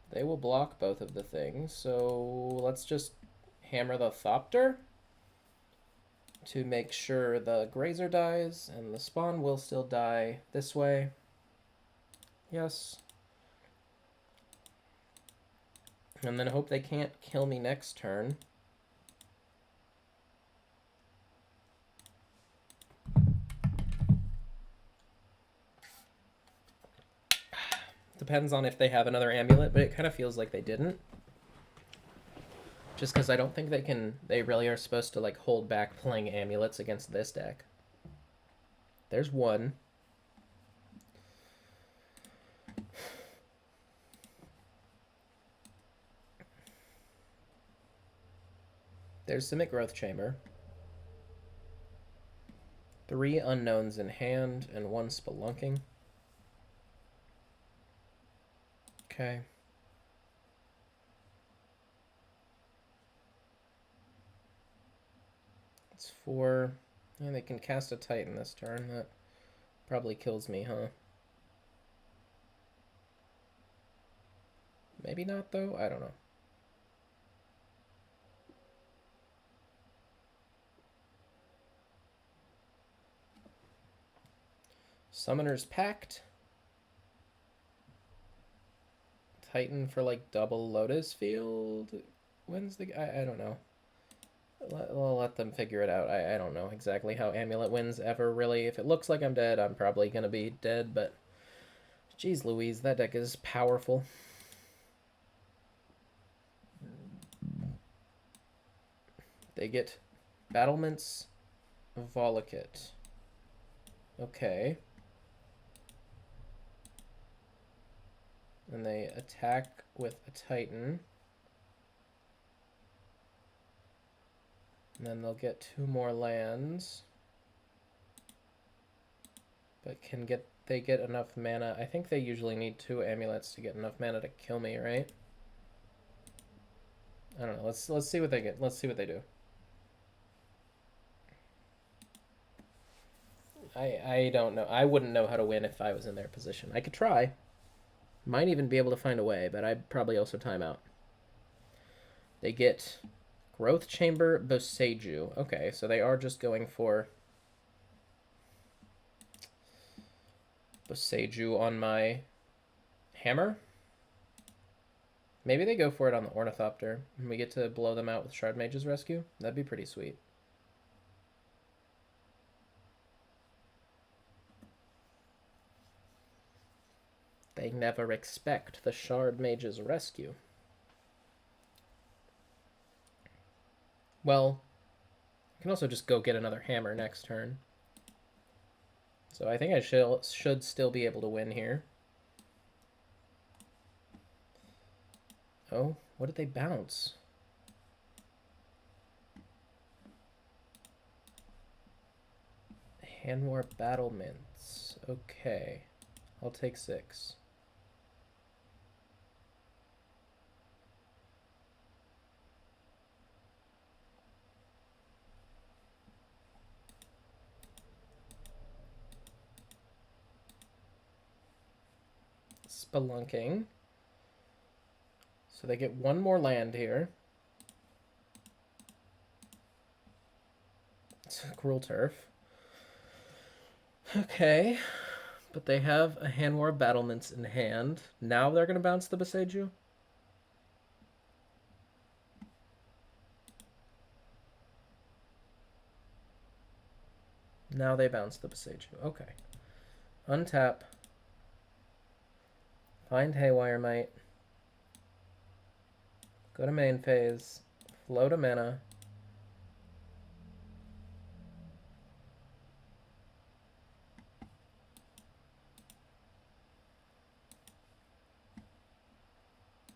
They will block both of the things, so let's just hammer the Thopter to make sure the Grazer dies, and the spawn will still die this way. Yes. And then hope they can't kill me next turn. Depends on if they have another amulet, but it kind of feels like they didn't. Just because I don't think they really are supposed to, like, hold back playing amulets against this deck. There's one. There's Simic Growth Chamber. 3 unknowns in hand and 1 Spelunking. Okay. It's 4. And they can cast a Titan this turn. That probably kills me, huh? Maybe not, though? I don't know. Summoner's Pact. Titan for, like, double Lotus Field. When's the... I don't know. We'll let them figure it out. I don't know exactly how Amulet wins ever, really. If it looks like I'm dead, I'm probably going to be dead, but... Jeez Louise, that deck is powerful. They get Battlements Volakit. Okay. And they attack with a Titan. And then they'll get 2 more lands. But they get enough mana? I think they usually need 2 amulets to get enough mana to kill me, right? I don't know. Let's see what they get. Let's see what they do. I don't know. I wouldn't know how to win if I was in their position. I could try. Might even be able to find a way, but I'd probably also time out. They get Growth Chamber, Boseiju. Okay, so they are just going for Boseiju on my hammer. Maybe they go for it on the Ornithopter, and we get to blow them out with Shard Mage's Rescue. That'd be pretty sweet. They never expect the Shard Mage's rescue. Well, I can also just go get another hammer next turn. So I think I should still be able to win here. Oh, what did they bounce? Hanwar Battlements. Okay. I'll take 6. Spelunking. So they get one more land here. It's a Gruul Turf. Okay. But they have a Hanwar Battlements in hand. Now they're going to bounce the Boseiju? Now they bounce the Boseiju. Okay. Untap. Find Haywire Might. Go to main phase. Float a mana.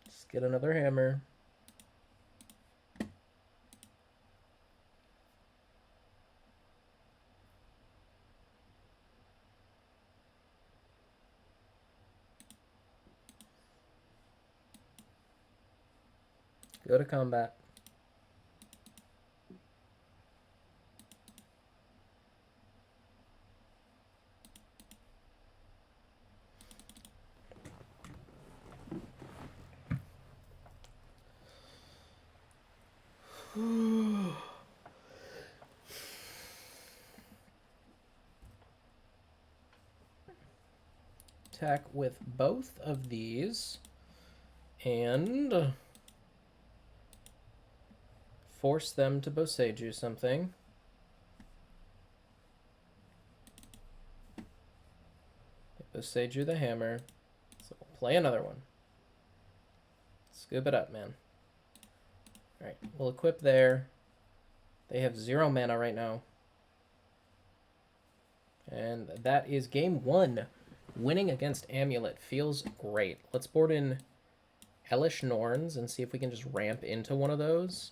Just get another hammer. Go to combat. Attack with both of these and force them to Boseiju something. Boseiju the hammer. So we'll play another one. Scoop it up, man. Alright, we'll equip there. They have 0 mana right now. And that is game 1. Winning against Amulet feels great. Let's board in Hellish Norns and see if we can just ramp into one of those.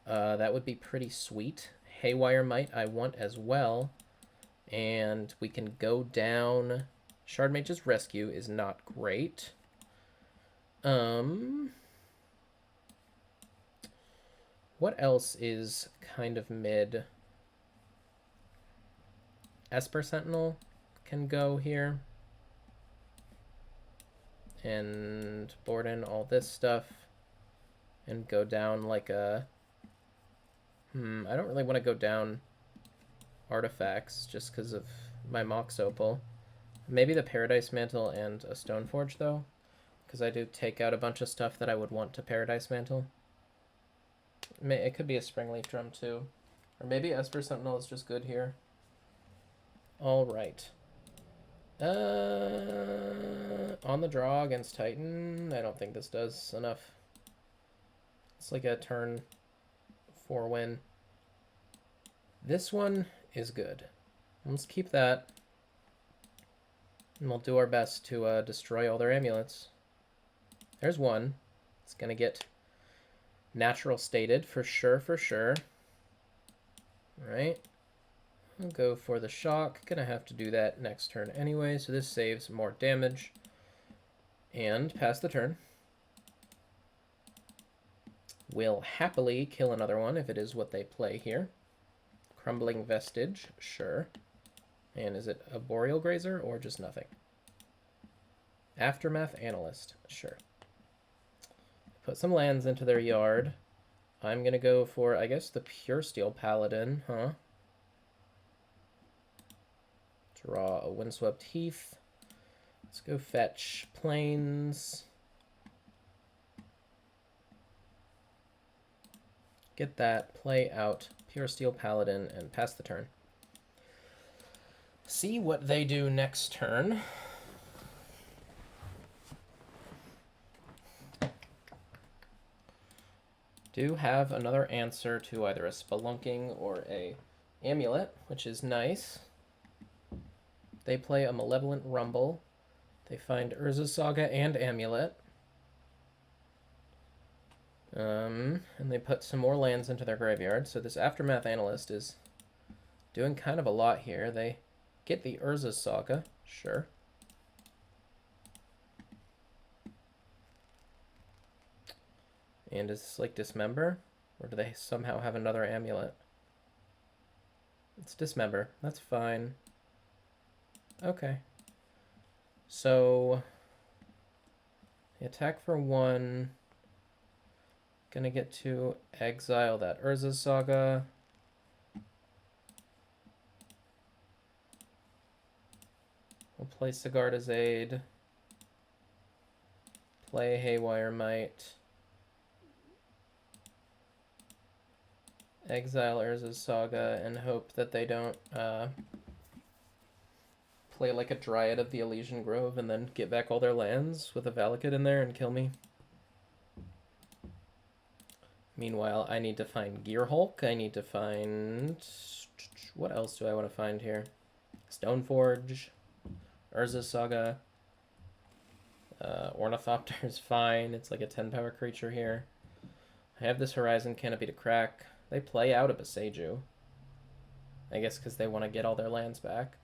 That would be pretty sweet. Haywire Might I want as well. And we can go down. Shard Mage's Rescue is not great. What else is kind of mid? Esper Sentinel can go here. And board in all this stuff. And go down like a... I don't really want to go down artifacts just because of my Mox Opal. Maybe the Paradise Mantle and a Stoneforge, though. Because I do take out a bunch of stuff that I would want to Paradise Mantle. It could be a Springleaf Drum, too. Or maybe Esper Sentinel is just good here. Alright. On the draw against Titan, I don't think this does enough. It's like a turn 4 win. This one is good. Let's keep that. And we'll do our best to destroy all their amulets. There's one. It's going to get natural stated for sure, for sure. Right. I'll go for the shock. Gonna have to do that next turn anyway, so this saves more damage. And pass the turn. Will happily kill another one if it is what they play here. Crumbling Vestige, sure. And is it a Boreal Grazer or just nothing? Aftermath Analyst, sure. Put some lands into their yard. I'm gonna go for, I guess, the Pure Steel Paladin, huh? Draw a Windswept Heath. Let's go fetch Plains. Get that, play out Pure Steel Paladin, and pass the turn. See what they do next turn. do have another answer to either a Spelunking or a Amulet, which is nice. They play a Malevolent Rumble. They find Urza's Saga and Amulet. And they put some more lands into their graveyard. So this Aftermath Analyst is doing kind of a lot here. They get the Urza's Saga, sure. And is this like Dismember? Or do they somehow have another Amulet? It's Dismember. That's fine. Okay. So, they attack for 1. Gonna get to exile that Urza's Saga. We'll play Sigarda's Aid. Play Haywire Might. Exile Urza's Saga and hope that they don't play like a Dryad of the Elysian Grove and then get back all their lands with a Valakut in there and kill me. Meanwhile, I need to find Gearhulk. I need to find... What else do I want to find here? Stoneforge. Urza's Saga. Ornithopter is fine. It's like a 10-power creature here. I have this Horizon Canopy to crack. They play out a Boseiju. I guess because they want to get all their lands back.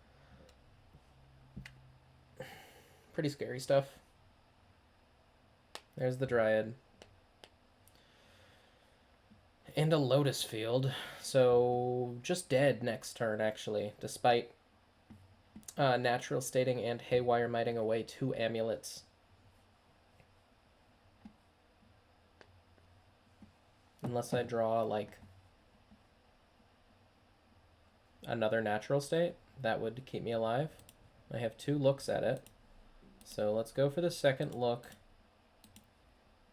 Pretty scary stuff. There's the Dryad. And a Lotus Field. So, just dead next turn, actually. Despite Natural Stating and Haywire Mighting away 2 Amulets. Unless I draw, like, another Natural State, that would keep me alive. I have 2 looks at it. So let's go for the second look.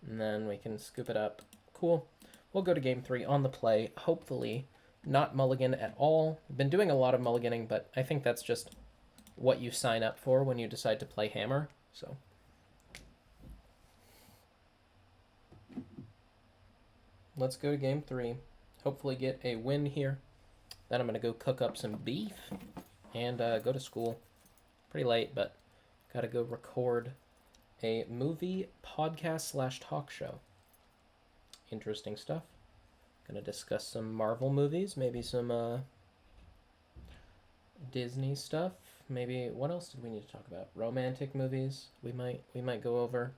And then we can scoop it up. Cool. We'll go to game 3 on the play. Hopefully not mulligan at all. I've been doing a lot of mulliganing, but I think that's just what you sign up for when you decide to play Hammer. So let's go to game 3. Hopefully get a win here. Then I'm going to go cook up some beef and go to school. Pretty late, but got to go record a movie podcast / talk show. Interesting stuff. Gonna discuss some Marvel movies, maybe some Disney stuff. Maybe what else did we need to talk about? Romantic movies. We might go over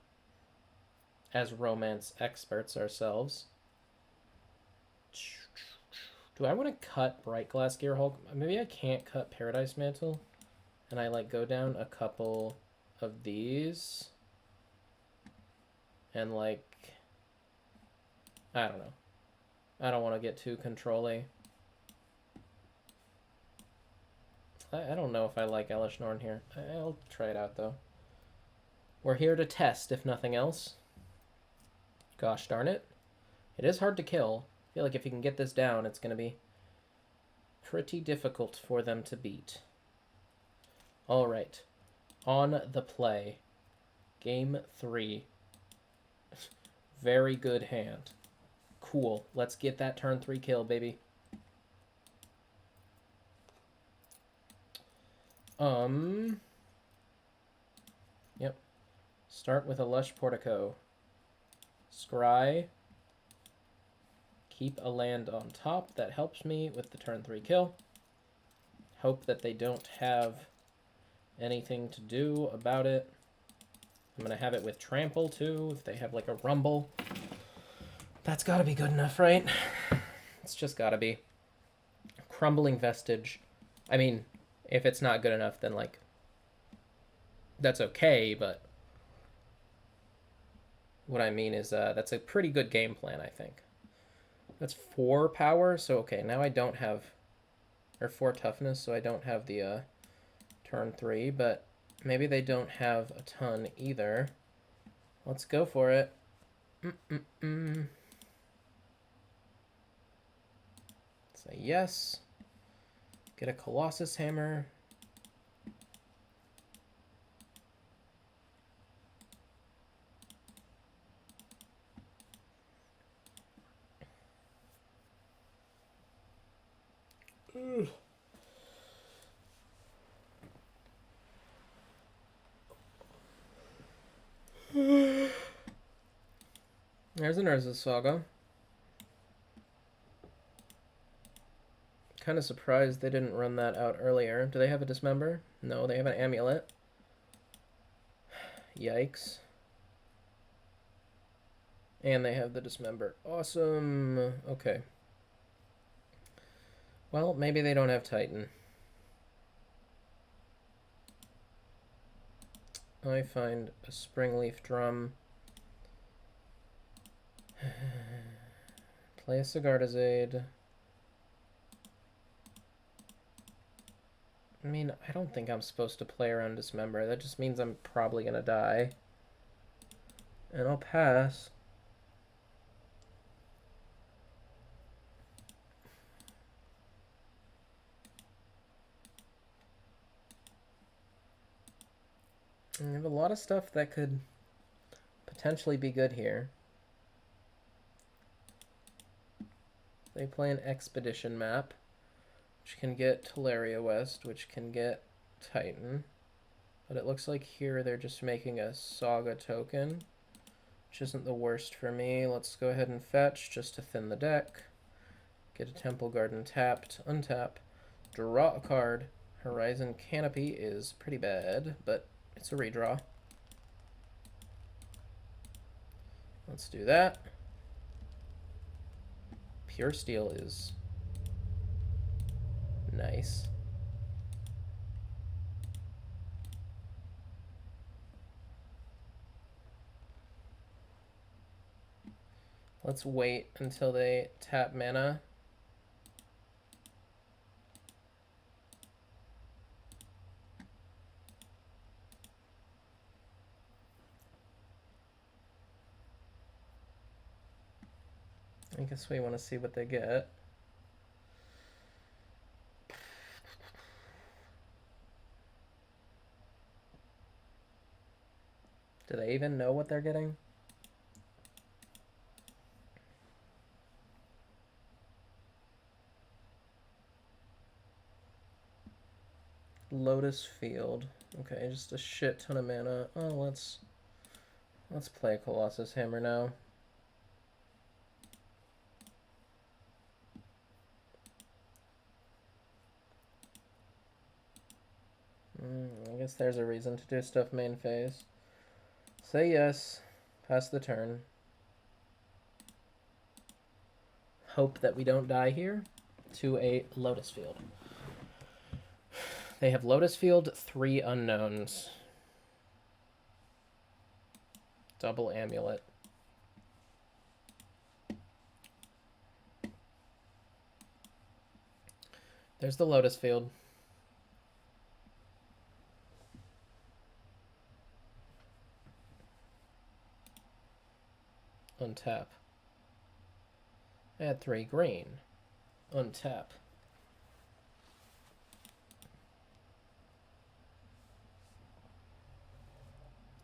as romance experts ourselves. Do I want to cut Bright Glass Gearhulk? Maybe I can't cut Paradise Mantle, and I like go down a couple of these, and like. I don't know. I don't want to get too control-y. I don't know if I like Elish Norn here. I'll try it out, though. We're here to test, if nothing else. Gosh darn it. It is hard to kill. I feel like if you can get this down, it's going to be pretty difficult for them to beat. All right. On the play. Game 3. Very good hand. Cool. Let's get that turn 3 kill, baby. Yep. Start with a Lush Portico. Scry. Keep a land on top. That helps me with the turn 3 kill. Hope that they don't have anything to do about it. I'm going to have it with Trample, too, if they have, like, a Rumble. That's got to be good enough, right? It's just got to be. Crumbling Vestige. I mean, if it's not good enough, then, like, that's okay, but what I mean is that's a pretty good game plan, I think. That's 4 power, so okay, now I don't have, or 4 toughness, so I don't have the turn 3, but maybe they don't have a ton either. Let's go for it. Say yes. Get a Colossus Hammer. There's an Urza Saga. Kind of surprised they didn't run that out earlier. Do they have a Dismember? No, they have an Amulet. Yikes. And they have the Dismember. Awesome. Okay. Well, maybe they don't have Titan. I find a Springleaf Drum. Play a Sigardazade. I mean, I don't think I'm supposed to play around Dismember. That just means I'm probably gonna die. And I'll pass. And I have a lot of stuff that could potentially be good here. They play an Expedition map, which can get Teleria West, which can get Titan. But it looks like here they're just making a Saga token, which isn't the worst for me. Let's go ahead and fetch just to thin the deck. Get a Temple Garden tapped, untap, draw a card. Horizon Canopy is pretty bad, but it's a redraw. Let's do that. Pure Steel is nice. Let's wait until they tap mana. I guess we want to see what they get. Do they even know what they're getting? Lotus Field. Okay, just a shit ton of mana. Oh, let's play Colossus Hammer now. I guess there's a reason to do stuff main phase. Say yes. Pass the turn. Hope that we don't die here to a Lotus Field. They have Lotus Field, 3 unknowns. Double Amulet. There's the Lotus Field. Untap. Add 3 green. Untap.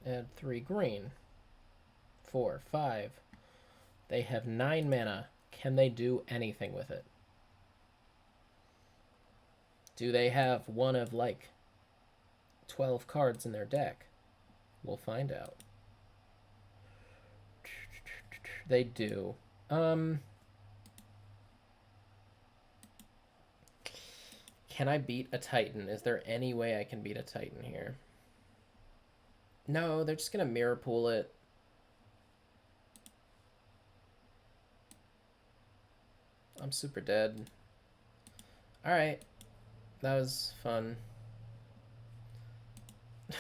Add 3 green. 4, 5. They have 9 mana. Can they do anything with it? Do they have one of like 12 cards in their deck? We'll find out. They do. Can I beat a Titan? Is there any way I can beat a Titan here? No, they're just going to mirror pool it. I'm super dead. Alright. That was fun.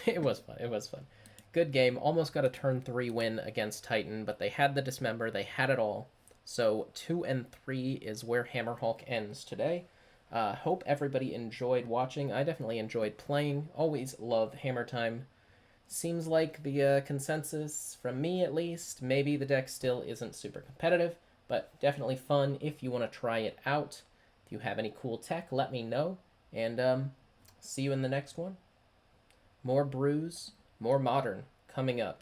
It was fun. It was fun. Good game. Almost got a turn 3 win against Titan, but they had the Dismember. They had it all. So 2 and 3 is where Hammerhulk ends today. Hope everybody enjoyed watching. I definitely enjoyed playing. Always love Hammer Time. Seems like the consensus, from me at least, maybe the deck still isn't super competitive, but definitely fun if you want to try it out. If you have any cool tech, let me know. And see you in the next one. More brews, more modern coming up.